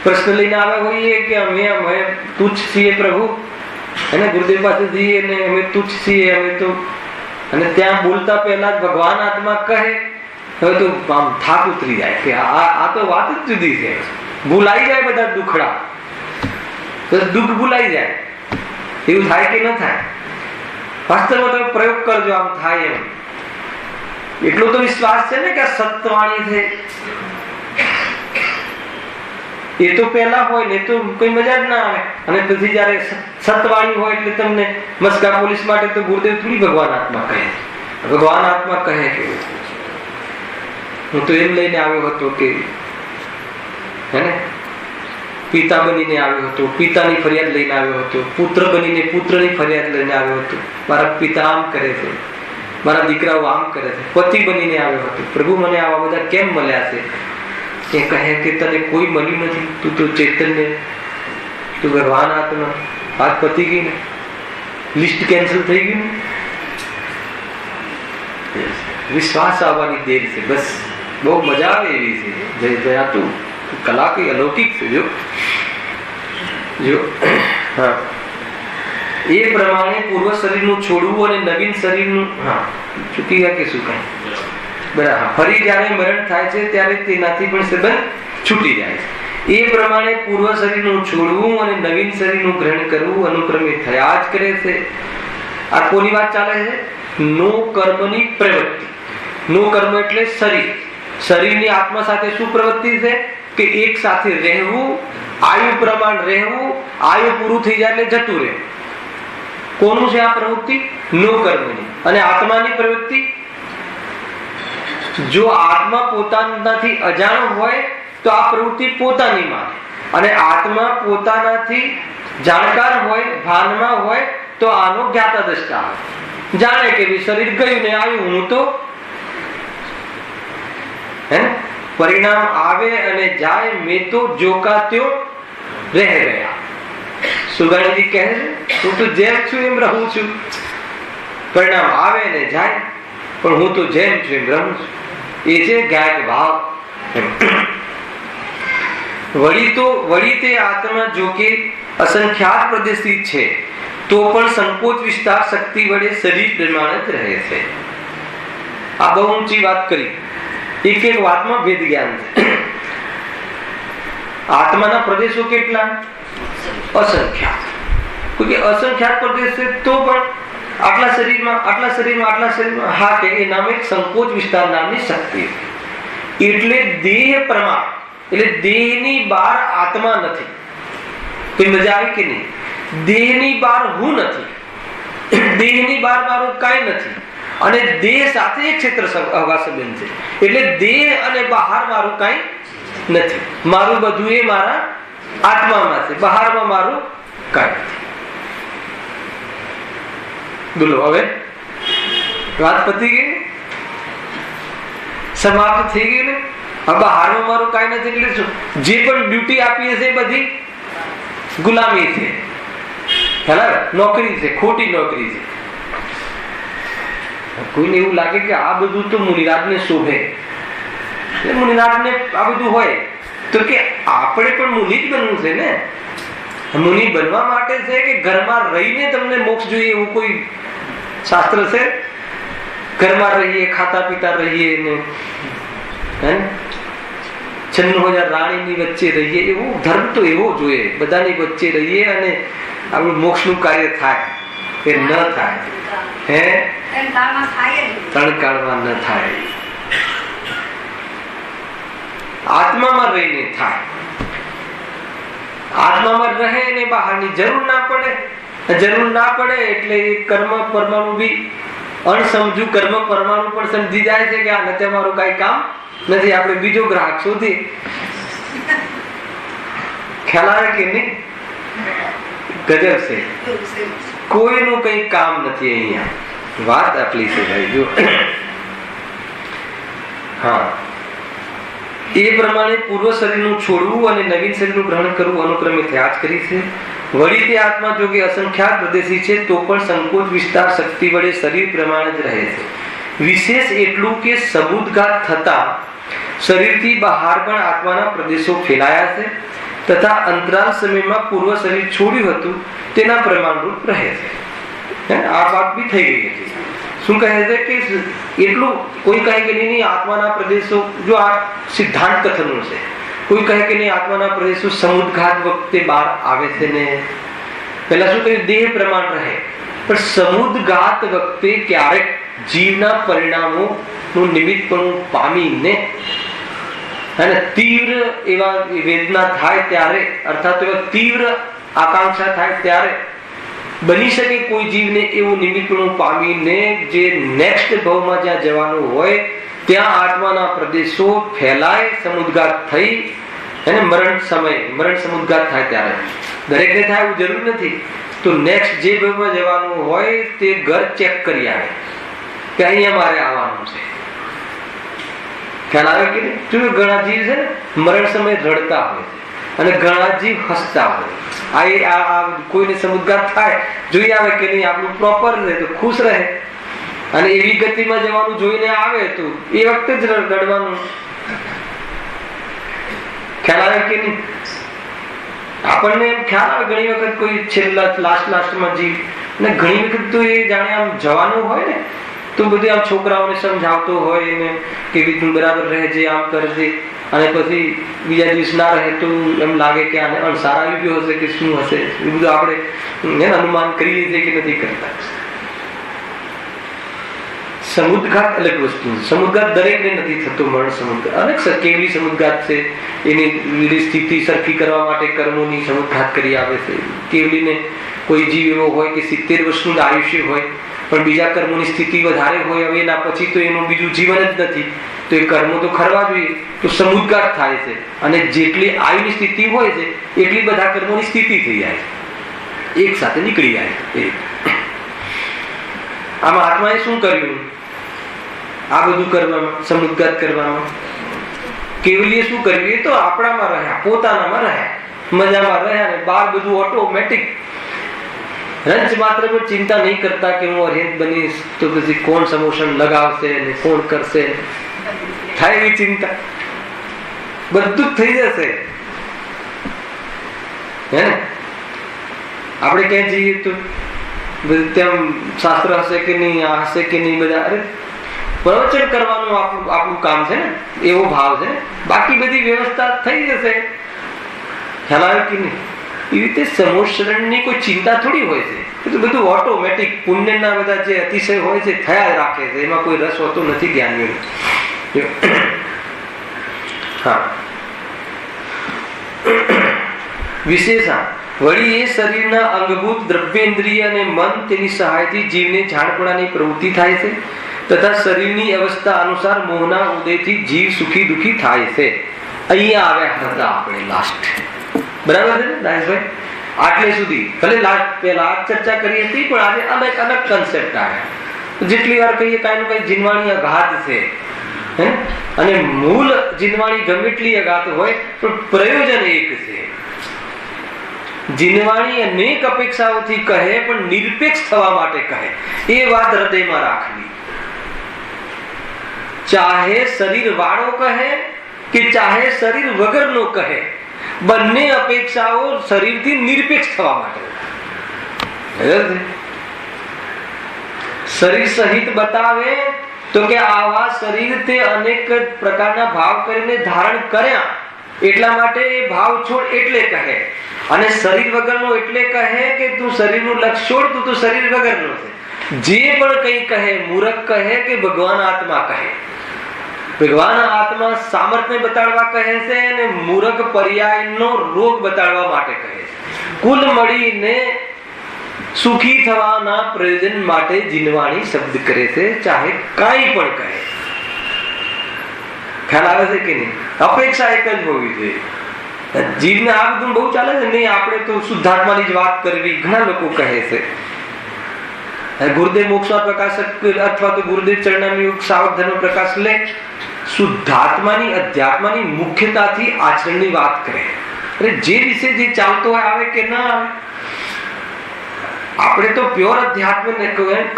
પ્રશ્ન લઈને આવ્યા હોઈએ કે અમે તુચ્છ છીએ પ્રભુ, અને ગુરુદેવ પાસે જઈએ ને અમે તુચ્છ છીએ અમે તો, અને ત્યાં બોલતા પહેલા જ ભગવાન આત્મા કહે, હવે તો આમ થાક ઉતરી જાય કે આ તો વાત જ જુદી છે. ભૂલાઈ જાય બધા દુખડા, દુઃખ ભૂલાઈ જાય. એવું થાય કે ન થાય? વાસ્તવમાં તમે પ્રયોગ કરજો, આમ થાય એમ. એટલો તો વિશ્વાસ છે ને કે આ સત્યવાણી છે. એ તો પહેલા હોય ને તો કોઈ મજા જ ના આવે, અને પછી જયારે સત્યવાણી હોય એટલે તમને મસ્કા પોલીસ માટે તો ગુરુદેવ થોડી ભગવાન આત્મા કહે. ભગવાન આત્મા કહે કે હું તો એમ લઈને આવ્યો હતો કે પિતા બનીને આવ્યો હતો, પિતાની ફરિયાદ લઈને આવ્યો હતો, પુત્ર બનીને પુત્રની ફરિયાદ લઈને આવ્યો હતો, મારા પિતા આમ કરે છે, મારા દીકરાઓ આમ કરે છે, પતિ બનીને આવ્યો હતો, પ્રભુ મને આવા બધા કેમ મળ્યા છે? એ કહે કે તને કોઈ મળ્યું નથી, તું તો ચૈતન્ય, તું ભગવાન આત્મા. વાત પતી ગઈ ને, લિસ્ટ કેન્સલ થઈ ગયું ને. વિશ્વાસ આવવાની દેર છે, બસ. બહુ મજા આવે એવી છે. જય જયા તું કલા કઈ અલૌકિક છે. જો હા, એ પ્રમાણે પૂર્વ શરીરનું છોડવું અને નવીન શરીરનું ચૂકી ગયા કે શું કઈ બરાબર. ફરી જયારે મરણ થાય છે ત્યારે તેનાથી પણ સંબંધ છૂટી જાય છે. એ પ્રમાણે પૂર્વ શરીરનું છોડવું અને નવીન શરીરનું ગ્રહણ કરવું અનુક્રમે થયા જ કરે છે. આ કોની વાત ચાલે છે? નો કર્મની પ્રવૃત્તિ. નો કર્મ એટલે શરીર. શરીરની આત્મા સાથે શું પ્રવૃત્તિ છે કે એક સાથે રહેવું, આયુ પ્રમાણ રહેવું, આયુ પૂરું થઈ જાય એટલે જતું રહેવું. કોનું છે આ પ્રવૃત્તિ? નો કર્મની. અને આત્માની પ્રવૃત્તિ, જો આત્મા પોતાનાથી અજાણ હોય તો આ પ્રવૃત્તિ પોતાની માને, અને આત્મા પોતાનાથી જાણકાર હોય, ભાનમાં હોય તો આનો જ્ઞાતા દ્રષ્ટા આવે. જાણે કે શરીર ગયું ને આવ્યું, હું તો પરિણામ આવે અને જાય, મેં તો જોકા ત્યો રહે ગયા. સુગાણીજી કહે છે, હું તો જેમ છું એમ રહું છું. પરિણામ આવે ને જાય, પણ હું તો જેમ છું એમ રહું છું. એ છે જ્ઞાન ભાવ. વળી તે આત્મા જો કે અસંખ્યાત પ્રદેશી છે, તો પણ સંકોચ વિસ્તાર શક્તિ વડે શરીર પ્રમાણે જ રહે છે. આ બહુ ઊંચી વાત કરી. એક એક વાતમાં ભેદ જ્ઞાન છે. આત્માના પ્રદેશો કેટલા? અસંખ્યાત. અસંખ્યાત પ્રદેશ છે, તો પણ આટલા શરીરમાં હા કે એ નામે સંકોચ વિસ્તાર નામની શક્તિ. એટલે દેહ પ્રમાણ, એટલે દેહની બહાર આત્મા નથી. તો મજા આવી કે નહીં? દેહની બહાર હું નથી, દેહની બહાર મારું કાંઈ નથી, અને દેહ સાથે એક ક્ષેત્ર સંબંધ છે. એટલે દેહ અને બહાર મારું કાંઈ નથી. મારું બધું એ મારા આત્મામાં છે, બહારમાં મારું કાંઈ નથી. બોલો હવે વાત પતી ગઈ, સમાપ્ત થઈ ગઈ ને? હવે બહારમાં મારું કાંઈ નથી એટલે શું? જે પણ ડ્યુટી આપી છે એ બધી ગુલામી છે, નોકરી છે, ખોટી નોકરી છે. કોઈને એવું લાગે કે આ બધું તો મુનિરાજને શોભે, મુનિરાજને આ બધું હોય, તો કે આપણે પણ મુનિ જ બનવું છે ને. મુનિ બનવા માટે છે કે ઘરમાં રહીને તમને મોક્ષ જોઈએ એવું કોઈ શાસ્ત્ર છે? ઘરમાં રહીએ, ખાતા પીતા રહીએ ને 96,000 રાણીની વચ્ચે રહીએ, એવું ધર્મ તો એવો જોઈએ. બધાની વચ્ચે રહીએ અને આપણું મોક્ષનું કાર્ય થાય કે ન થાય? ત્રણ કાળમાં ન થાય. આત્મામાં રહીને થાય. આત્મામાં રહે ને બહારની જરૂર ના પડે. જરૂર ના પડે એટલે કર્મ પરમાણુ બી અણસમજુ કર્મ પરમાણુ પણ સમજી જાય છે કે આ નથી અમારું કઈ કામ નથી, આપણે બીજો ગ્રાહક શોધી. ખ્યાલ આવે કે નહીં? ગજબ છે. કોઈનું કઈ કામ નથી અહીંયા. વાત આટલી છે ભાઈ. જો હા, એ પ્રમાણે પૂર્વ શરીરનું છોડવું અને નવીન શરીરનું ગ્રહણ કરવું અનુક્રમે થયા જ કરી છે. વળી તે આત્મા જો કે અસંખ્યાત પ્રદેશી છે, તો પણ સંકોચ વિસ્તાર શક્તિ વડે શરીર પ્રમાણે જ રહે છે. વિશેષ એટલું કે સમુદ્ઘાત થતા શરીરથી બહાર પણ આત્માના પ્રદેશો ફેલાયા છે, તથા અંતરાલ સમયમાં પૂર્વ શરીર છોડ્યું હતું તેના પ્રમાણરૂપ રહે છે. આ વાત બી થઈ ગઈ હતી. શું કહે છે કે એટલું, કોઈ કહે કે નહીં આત્માના પ્રદેશો, જો આ સિદ્ધાંત કથનનું છે. કોઈ કહે કે નહીં આત્માના પ્રદેશો સમુદ્ઘાત વખતે બહાર આવે છે ને. પહેલા શું કહ્યું? દેહ પ્રમાણ રહે. પણ સમુદ્ઘાત વખતે ક્યારેક જીવના પરિણામો નું નિમિત્તપણું પામીને અને તીવ્ર એવા વેદના થાય ત્યારે, અર્થાત એવા તીવ્ર આકાંક્ષા થાય ત્યારે બની શકે કોઈ જીવને એવું નિમિત્તપણું પામીને જે નેક્સ્ટ ભાવમાં જ્યાં જવાનું હોય ત્યાં આત્માના પ્રદેશો ફેલાય, સમુદ્ઘાત થઈ અને મરણ સમુદ્ઘાત થાય ત્યારે. દરેકને થાય એવું જરૂર નથી. તો નેક્સ્ટ જે ભાવમાં જવાનું હોય તે ઘર ચેક કરી આવે કે અહીંયા મારે આવવાનું છે. ખ્યાલ આવે કે નહીં? જો ઘણા જીવ છે ને મરણ સમયે રડતા હોય અને ઘણા જીવ હસતા હોય. આ કોઈને સમુદ્ઘાત થાય જોઈ આવે કે નહીં આપણું પ્રોપર રહે તો ખુશ રહે, અને એવી ગતિમાં જવાનું જોઈને આવે તો એ વખતે જ રડવાનું. ખ્યાલ આવે કે નહીં? આપણને એમ ખ્યાલ આવે ઘણી વખત કોઈ છેલ્લા લાસ્ટમાં જીવ, અને ઘણી વખત તો એ જાણે આમ જવાનું હોય ને તો બધું આમ છોકરાઓને સમજાવતો હોય ને કે તું બરાબર રહેજે, આમ કરજે, અને પછી બીજા દિવસ ના રહે તો એમ લાગે કે આને અણસાર આવી ગયો હશે કે શું હશે. એ બધું આપણે અનુમાન કરીએ છીએ કે નથી કરતા. સમુદ્ઘાત અલગ વસ્તુ. સમુદ્ઘાત દરેકને નથી થતો. મરણ સમુદ્ઘાત અનેક કેવલી સમુદ્ઘાત છે. એની સ્થિતિ સરખી કરવા માટે કર્મોની સમુદ્ઘાત કરી આવે છે. કેવલીને કોઈ જીવ એવો હોય કે 70 વર્ષનું આયુષ્ય હોય પણ બીજા કર્મોની સ્થિતિ વધારે હોય, હવે એના પછી તો એનું બીજું જીવન જ નથી, તો એ કર્મો તો ખરવા જોઈએ. તો સમુદ્ઘાત થાય છે અને જેટલી આયુની સ્થિતિ હોય છે એટલી બધા કર્મોની સ્થિતિ થઈ જાય, એક સાથે નીકળી જાય. આમાં આત્માએ શું કર્યું? આ બધું કરવામાં, સમુદ્ઘાત કરવામાં કેવલીએ શું કર્યું? એ તો આપણામાં રહ્યા, પોતાનામાં રહ્યા, મજામાં રહ્યા, ને બહાર બધું ઓટોમેટિક. રંચ માત્ર પર ચિંતા નહીં કરતા કે હું અર્યંત બનીશ તો પછી કોણ સમોશન લગાવશે ને કોણ કરશે, થાય એવી ચિંતા. બધું જ થઈ જશે. હે ને આપણે ક્યાં જઈએ તો ત્યાં શાસ્ત્ર હશે કે નહીં, આ હશે કે નહીં, બધા અરે પ્રવચન કરવાનું આપણું કામ છે ને, એવો ભાવ છે. બાકી બધી વ્યવસ્થા થઈ જશે. ખ્યાલ આવે કે નહીં? એવી રીતે સમોશરણની કોઈ ચિંતા થોડી હોય છે. એ તો બધું ઓટોમેટિક પુણ્યના બધા જે અતિશય હોય છે થયા રાખે છે, એમાં કોઈ રસ હોતો નથી જ્ઞાનીઓને. હા, વિશેષા વળી એ શરીરના અંગભૂત દ્રવ્યેન્દ્રિય અને મન તેની સહાયથી જીવને જાણપણાની પ્રવૃત્તિ થાય છે, તથા શરીરની અવસ્થા અનુસાર મોહના ઉદયથી જીવ સુખી દુઃખી થાય છે. અહીંયા આવ્યા હતા આપણે લાસ્ટ. બરાબર છે ને દાયેશભાઈ? આટલે સુધી ભલે પેલા ચર્ચા કરી હતી, પણ આજે અનેક અનેક કન્સેપ્ટ આવ્યા. જેટલી વાર કહીએ કાંઈ ને કાંઈ જીનવાણી અઘાત છે, અને મૂળ જીનવાણી ગમે એટલી અઘાત હોય પણ પ્રયોજન એક છે. જીનવાણી અનેક અપેક્ષાઓથી કહે પણ નિરપેક્ષ થવા માટે કહે. એ વાત હૃદયમાં રાખવી. ચાહે શરીર વાળો કહે કે ચાહે શરીર વગરનો કહે, બંને અપેક્ષાઓ શરીરથી નિરપેક્ષ થવા માટે. શરીર સહિત બતાવે તો કે આવા શરીર તે અનેક પ્રકારના ભાવ કરીને ધારણ કર્યા, એટલા માટે એ ભાવ છોડ એટલે કહે. અને શરીર વગરનો એટલે કહે કે તું શરીરનું લક્ષ છોડ, તું તો શરીર વગરનો છે. જે પણ કઈ કહે, મૂરખ કહે કે ભગવાન આત્મા કહે. ભગવાન આત્મા સામર્થ્ય બતાડવા કહે છે અને મૂરખ પર્યાયનો રોગ બતાડવા માટે કહે છે. કુલ મળીને સુખી થવાના પ્રયોજન માટે જીનવાણી શબ્દ કરે છે, ચાહે કાંઈ પણ કહે. ખ્યાલ આવે છે કે નહીં? અપેક્ષા એક જ હોવી જોઈએ. જીવને આ બધું બહુ ચાલે છે. નહીં, આપણે તો શુદ્ધાત્માની જ વાત કરવી ઘણા લોકો કહે છે. ગુરુદેવ મોક્ષ પ્રકાશક અથવા તો ગુરુદેવ ચરણામયુગ સાવક ધર્મ પ્રકાશ લે શુદ્ધાત્માની અધ્યાત્માની મુખ્યતાથી આચરણની વાત કરે. અરે જે વિશે જે ચાલતો હોય આવે કે ના આવે, આપણે તો પ્યોર અધ્યાત્મ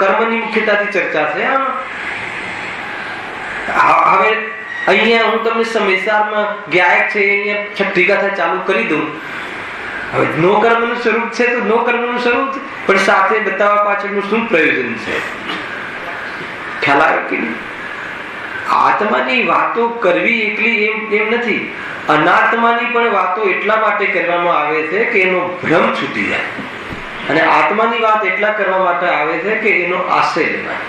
કર્મની મુખ્યતાથી ચર્ચા છે. હવે અહીંયા હું તમને સમયસારમાં ગાયક છે અહીંયા છઠ્ઠી ગાથા ચાલુ કરી દઉં. હવે નો કર્મનું સ્વરૂપ છે તો નો કર્મનું સ્વરૂપ, પણ સાથે બતાવવા પાછળનું શું પ્રયોજન છે. ખ્યાલ આવે કે નહીં? આત્માની વાતો કરવી એકલી એમ નથી. અનાત્માની પણ વાતો એટલા માટે કરવામાં આવે છે કે એનો ભ્રમ છૂટી જાય, અને આત્માની વાત એટલા કરવા માટે આવે છે કે એનો આશ્રય લેવાય.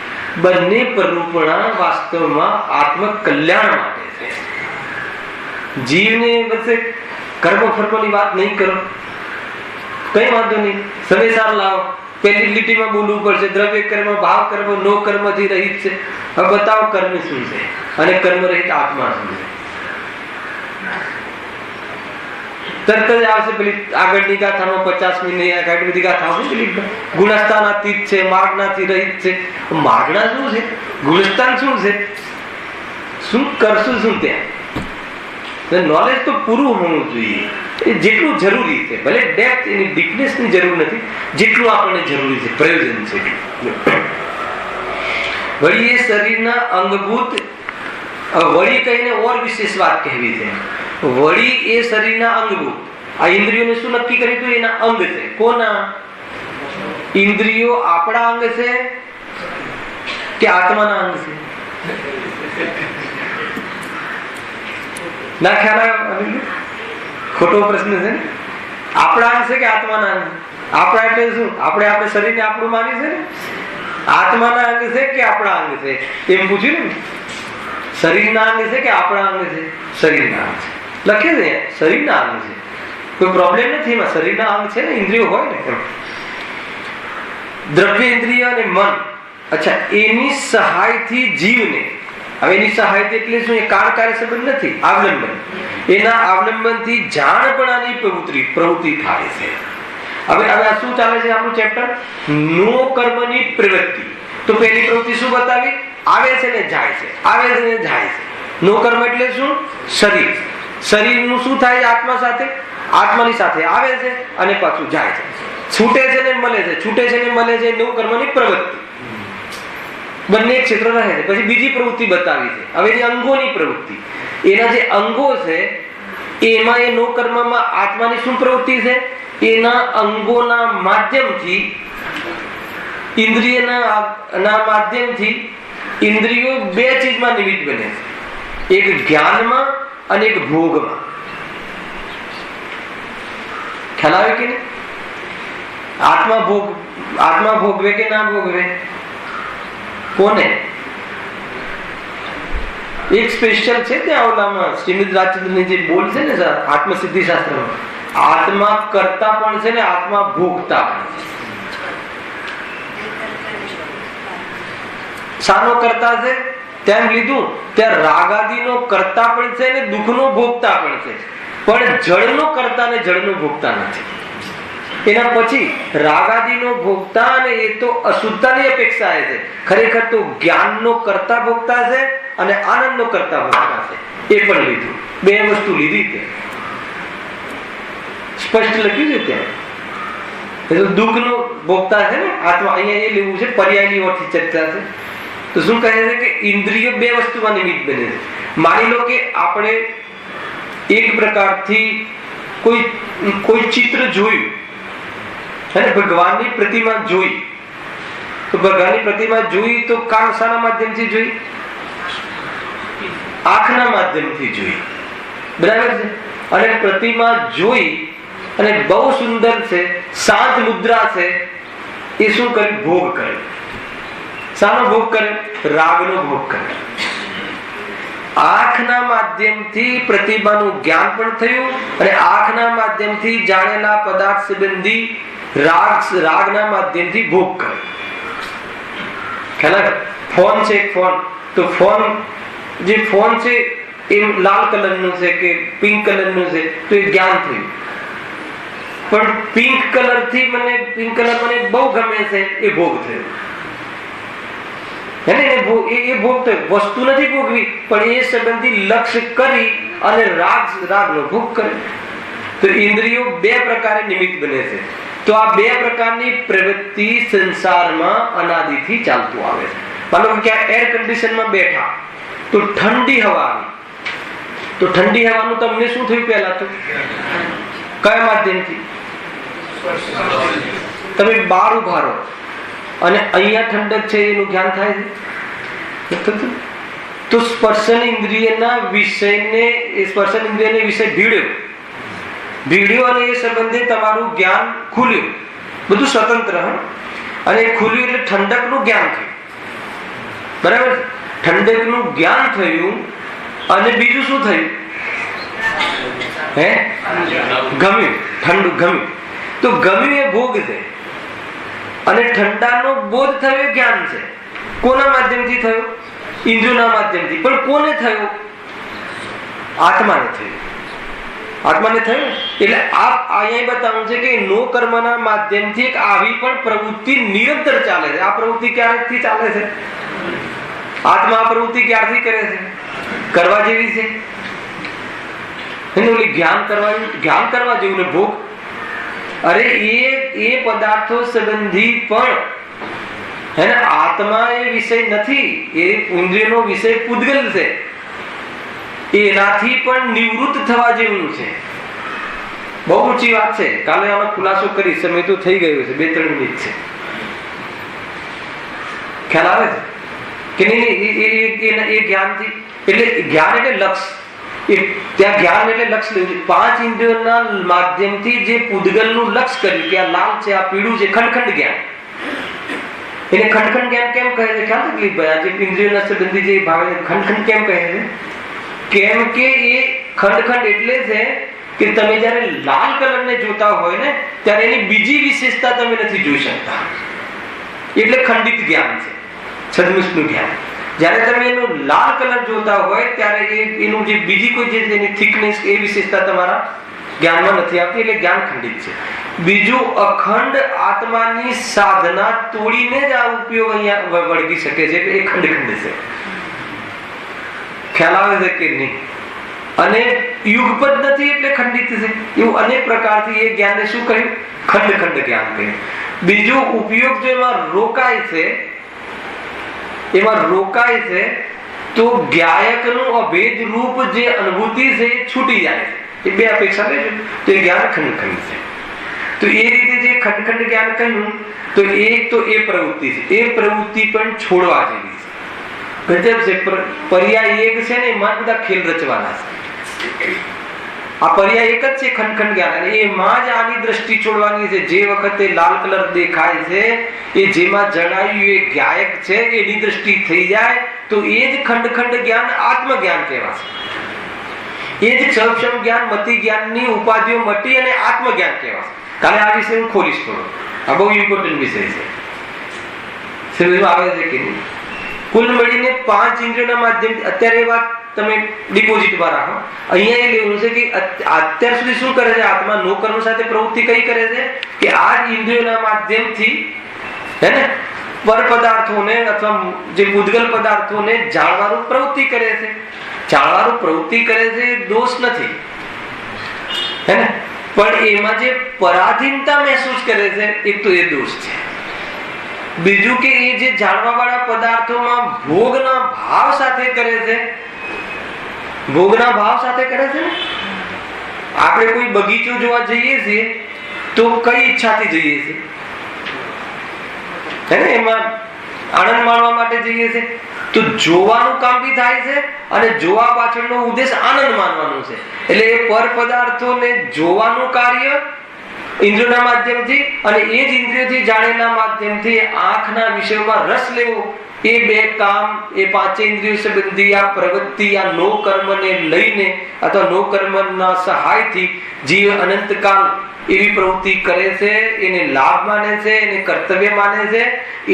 બંને પ્રરૂપણા વાસ્તવમાં આત્મ કલ્યાણ માટે છે. જીવને વચ્ચે કર્મ ફર્મની વાત નહીં કરો, કઈ વાંધો નહીં, સમયસાર લાવો. પહેલી લીટીમાં બોલવું પડશે દ્રવ્ય કર્મ, ભાવ કર્મ, નો કર્મથી રહિત છે. હવે બતાવો કર્મ શું છે અને કર્મ રહિત આત્મા શું છે. તરત જ આવશે પેલી આગળની ગાથામાં 50 મિનિટ કાંઈ બધી ગાથા આવશે. પેલી ગુણસ્થાનાતીત છે, માર્ગનાથી રહિત છે. માર્ગના શું છે? ગુણસ્થાન શું છે? શું કરશું શું ત્યાં? નોલેજ તો પૂરું હોવું જોઈએ, જેટલું જરૂરી છે. ભલે ડેપ્થ એની ડીપનેસની જરૂર નથી, જેટલું આપણને જરૂરી છે, પ્રયોજન છે. વળી એ શરીરના અંગભૂત, વળી કહીને ઓર વિશેષ વાત કહેવી છે. વળી એ શરીરના અંગભૂત, આ ઇન્દ્રિયોને શું નક્કી કર્યું હતું? એના અંગ છે. કોના ઇન્દ્રિયો? આપણા અંગ છે કે આત્માના અંગ છે? ના ખ્યાલ આવે? ખોટો પ્રશ્ન છે. આપણા અંગ છે કે આત્માના અંગ? આપણા એટલે શું? આપણે શરીરને આપણું માની છે ને? આત્માના અંગ છે કે આપણા અંગ છે એમ પૂછ્યું ને. શરીરના અંગ છે કે આપણા અંગ છે? શરીરના અંગ છે. લખે છે શરીરના અંગ છે, કોઈ પ્રોબ્લેમ નથી એમાં. શરીરના અંગ છે ને, ઇન્દ્રિયો હોય ને. દ્રવ્ય ઇન્દ્રિય અને મન, અચ્છા, એની સહાયથી જીવને, હવે એની સહાયથી એટલે શું? એ કાળકાર્ય સંબંધ નથી, આવલંબન. એના આવલંબનથી જાણપણાની પ્રવૃત્તિ થાય છે. હવે આ શું ચાલે છે આપણું ચેપ્ટર? નો કર્મની પ્રવૃત્તિ. તો પેલી પ્રવૃત્તિ શું બતાવી? આવે છે ને જાય છે, આવે છે ને જાય છે. નો કર્મ એટલે શું? શરીર. શરીરનું શું થાય? આત્મા સાથે, આત્માની સાથે આવે છે અને પાછું જાય છે, છૂટે છે ને મળે છે, છૂટે છે ને મળે છે. નો કર્મની પ્રવૃત્તિ બંને ક્ષેત્ર રહે છે. પછી બીજી પ્રવૃત્તિ બતાવી છે. હવે એની અંગોની પ્રવૃત્તિ, એના જે અંગો છે એમાં એ નો કર્મમાં આત્માની શું પ્રવૃત્તિ છે? એના અંગોના માધ્યમથી, ઇન્દ્રિયના માધ્યમથી ઇન્દ્રિયો બે ચીજમાં નિમિત્ત બને છે, એક જ્ઞાનમાં અને એક ભોગમાં. ખ્યાલ આવે કે નહીં? આત્મા ભોગવે કે ના ભોગવે? કોને? એક સ્પેશિયલ છે ત્યાં ઓલામાં શ્રીમદ રાજચંદ્રની જે બોલ છે ને આત્મસિદ્ધિ શાસ્ત્રમાં, આત્મા કરતા પણ છે ને આત્મા ભોગતા પણ છે. શાનો કરતા છે? તેમ લીધું ત્યાં રાગાદીનો કરતા પણ છે ને દુઃખનો ભોગતા પણ છે, પણ જળનો કરતા ને જળનો ભોગતા નથી. એના પછી રાગાદીનો ભોગતા, અને એ તો અશુદ્ધતાની અપેક્ષા છે. ખરેખર તો જ્ઞાનનો કરતા ભોગતા છે અને આનંદનો કરતા ભોગતા છે. એ પણ લીધું, બે વસ્તુ લીધી. તે સ્પષ્ટ લખ્યું છે ત્યાં. દુઃખનો ભોગતા છે ને આત્મા, અહીંયા એ લેવું છે, પર્યાયની ઓરથી ચર્ચા છે. તો શું કહે છે કે ઇન્દ્રિયો બે વસ્તુમાં નિમિત્ત બને છે. માની લો કે આપણે એક પ્રકારથી કોઈ ચિત્ર જોયું અને ભગવાનની પ્રતિમા જોઈ, તો ભગવાનની પ્રતિમા જોઈ તો કાન શાના માધ્યમથી જોઈ? આંખના માધ્યમથી જોઈ, બરાબર છે. અને પ્રતિમા જોઈ અને બહુ સુંદર છે, શાંત મુદ્રા છે, એ શું કરે? ભોગ કરે. શાનો ભોગ કરે? રાગનો ભોગ કરે. આંખના માધ્યમથી પ્રતિમાનું જ્ઞાન પણ થયું અને આંખના માધ્યમથી જાણેલા પદાર્થ સંબંધી રાગના માધ્યમથી ભોગ કરે. ખ્યાલ? ફોન છે, ફોન તો ફોન છે એ લાલ કલરનું છે કે પિંક કલરનું છે, તો એ જ્ઞાન થયું. પણ પિંક કલર મને બહુ ગમે છે, એ ભોગ થયો. એ ભોગ થયો. વસ્તુ નથી ભોગવી, પણ એ સંબંધી લક્ષ્ય કરી અને રાગનો ભોગ કરે. તો ઇન્દ્રિયો બે પ્રકારે નિમિત્ત બને છે. તો આ બે પ્રકારની પ્રવૃત્તિ સંસારમાં અનાદિથી ચાલતું આવે છે. માનો કે એર કન્ડિશનમાં બેઠા તો ઠંડી હવા આવી, તો ઠંડી હવાનું તમને શું થયું? પહેલા તો કયા માધ્યમથી? તમે બહાર ઉભા રહો અને અહીંયા ઠંડક છે એનું જ્ઞાન થાય છે. તો સ્પર્શન ઇન્દ્રિયના વિષયને વિષય ભીડ્યો અને એ સંબંધે તમારું જ્ઞાન ખુલ્યું, બધું સ્વતંત્ર. અને ખુલ્યું એટલે ઠંડકનું જ્ઞાન થયું, બરાબર? ઠંડકનું જ્ઞાન થયું અને બીજું શું થયું? ગમ્યું, ઠંડુ ગમ્યું. તો ગમ્યું એ ભોગ છે અને ઠંડાનો બોધ થયો એ જ્ઞાન છે. કોના માધ્યમથી થયો? ઇન્દ્રિયોના માધ્યમથી. પણ કોને થયો? આત્માને થયો. આત્માને થયું. એટલે અહીંયા બતાવવું છે કે નો કર્મના માધ્યમથી એક આવી પણ પ્રવૃત્તિ નિરંતર ચાલે છે. આ પ્રવૃત્તિ ક્યારથી ચાલે છે? આત્મા આ પ્રવૃત્તિ ક્યારથી કરે છે? કરવા જેવી છે. જ્ઞાન કરવા જેવું ને ભોગ. અરે એ પદાર્થો સંબંધી પણ આત્મા એ વિષય નથી, એ ઇન્દ્રિયનો વિષય પૂતગલ છે. એનાથી પણ નિવૃત્ત થવા જેવું છે. બહુ ઊંચી વાત છે. કાલે આનો ખુલાસો કરી, સમય તો થઈ ગયો છે, 2-3 મિનિટ છે. ખ્યાલ આવે છે કે નહીં? એ જ્ઞાનથી, એટલે જ્ઞાન એટલે લક્ષ. ત્યાં જ્ઞાન એટલે લક્ષ લેવું છે. 5 ઇન્દ્રિયોના માધ્યમથી જે પૂતગલનું લક્ષ કર્યું કે આ લાલ છે, આ પીળું છે, ખંડ જ્ઞાન. એને ખંડ જ્ઞાન કેમ કહે છે? ખ્યાલ છે કે જે ઇન્દ્રિયોના સંબંધી જે ભાવે ખંડ કેમ કહે છે? કેમ કે એ ખંડ એટલે છે કે તમે જયારે લાલ કલરને જોતા હોય ને ત્યારે એની બીજી વિશેષતા તમે નથી જોઈ શકતા. એટલે ખંડિત જ્ઞાન છે, છદ્મુષનું જ્ઞાન. જયારે તમે એનો લાલ કલર જોતા હોય ત્યારે એનું જે બીજી કોઈ જે એની થિકનેસ, એ વિશેષતા તમારા જ્ઞાનમાં નથી આવતી. એટલે જ્ઞાન ખંડિત છે. બીજું, અખંડ આત્માની સાધના તોડીને જ આ ઉપયોગ અહીંયા વળગી શકે છે. એ ખંડ છે. ખ્યાલ આવે છે કે નહીં? અને યુગપદ નથી એટલે ખંડિત છે. એવું અનેક પ્રકારથી એ જ્ઞાનને શું કહ્યું? ખંડ ખંડ જ્ઞાન કહ્યું. બીજો ઉપયોગ જો એમાં રોકાય છે તો જ્ઞાયકનું અભેદ રૂપ જે અનુભૂતિ છે એ છૂટી જાય છે. એ બે અપેક્ષા લેજો તો એ જ્ઞાન ખંડ ખંડ છે. તો એ રીતે જે ખંડ ખંડ જ્ઞાન કહ્યું તો એક તો એ પ્રવૃત્તિ છે. એ પ્રવૃત્તિ પણ છોડવા જેવી છે. ગજબ છે. પર્યાય એક છે ને એમાં બધા ખેલ રચવાના છે. આ પર્યાય એક જ છે ખંડ ખંડ જ્ઞાન, અને એમાં જ આની દ્રષ્ટિ છોડવાની છે. જે વખતે લાલ કલર દેખાય છે એ જેમાં જણાયું એ જ્ઞાયક છે એની દ્રષ્ટિ થઈ જાય તો એ જ ખંડ ખંડ જ્ઞાન આત્મજ્ઞાન કહેવાશે. એ જ ક્ષમ જ્ઞાન મતિ જ્ઞાનની ઉપાધિઓ મટી અને આત્મજ્ઞાન કહેવાશે. કાલે આ વિશે હું ખોલીશ થોડો. આ બહુ ઇમ્પોર્ટન્ટ વિષય છે. સમજમાં આવે છે કે નહીં? કુલ મળીને 5 ઇન્દ્રિયોના માધ્યમથી અત્યારે વાત તમે ડિપોઝિટમાં રાખો. અહીંયા એ લેવું છે કે અત્યાર સુધી શું કરે છે આત્મા? નો કર્મ સાથે પ્રવૃત્તિ કઈ કરે છે કે આ જ ઇન્દ્રિયોના માધ્યમથી હે ને પર પદાર્થોને અથવા જે પૂતગલ પદાર્થોને જાણવાનું પ્રવૃત્તિ કરે છે. જાણવાનું પ્રવૃત્તિ કરે છે દોષ નથી, હે ને? પણ એમાં જે પરાધીનતા મહેસૂસ કરે છે એક તો એ દોષ છે. બીજું કે એ જે જાણવા વાળા પદાર્થોમાં ભોગના ભાવ સાથે કરે છે. ભોગના ભાવ સાથે કરે છે. આપણે કોઈ બગીચો જોવા જઈએ છીએ તો કઈ ઈચ્છાથી જઈએ છીએ? હે ને? એમાં આનંદ માણવા માટે જઈએ છીએ. તો જોવાનું કામ બી થાય છે અને જોવા પાછળનો ઉદ્દેશ આનંદ માનવાનો છે. એટલે એ પર પદાર્થોને જોવાનું કાર્ય ઇન્દ્રિયોના માધ્યમથી અને એ જ ઇન્દ્રિયોથી જાણેલા માધ્યમથી આંખના વિષયોમાં રસ લેવો, એ બે કામ એ પાંચે ઇન્દ્રિયો સંબંધી આ પ્રવૃત્તિ આ નો કર્મને લઈને અથવા નો કર્મના સહાયથી જીવ અનંતકાલ એવી પ્રવૃત્તિ કરે છે. એને લાભ માને છે, એને કર્તવ્ય માને છે.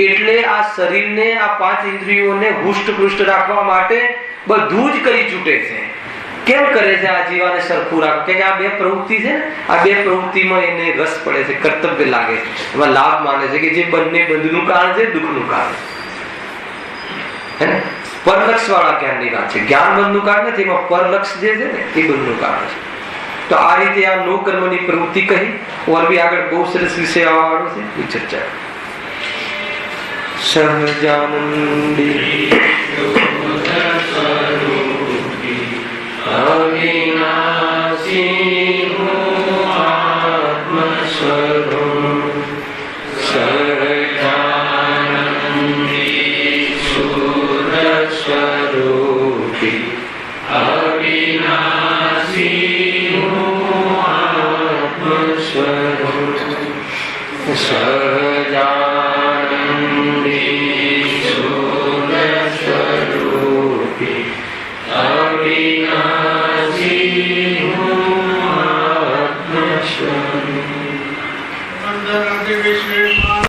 એટલે આ શરીરને આ 5 ઇન્દ્રિયોને હુષ્ટ રાખવા માટે બધું જ કરી છૂટે છે. કેમ કરે છે? આ જીવાને સરખું રાખો કે આ બે પ્રવૃત્તિ છે ને, આ બે પ્રવૃત્તિમાં એને રસ પડે છે, કર્તવ્ય લાગે છે, એમાં લાભ માને છે કે જે બંને બંધનું કારણ છે, દુઃખનું કારણ છે. હે ને? પરલક્ષ વાળા જ્ઞાનની વાત છે. જ્ઞાન બંધનું કારણ નથી, એમાં પરલક્ષ જે છે ને એ બંધનું કારણ છે. તો આ રીતે આ નો કર્મની પ્રવૃત્તિ કહી. ઓર બી આગળ બહુ સરસ વિષય આવવાનો છે એ ચર્ચા. સહજાનંદી અવિનાશી આત્મ સ્વરૂપ સહજાનંદી શુદ્ધ સ્વરૂપી અવિનાશી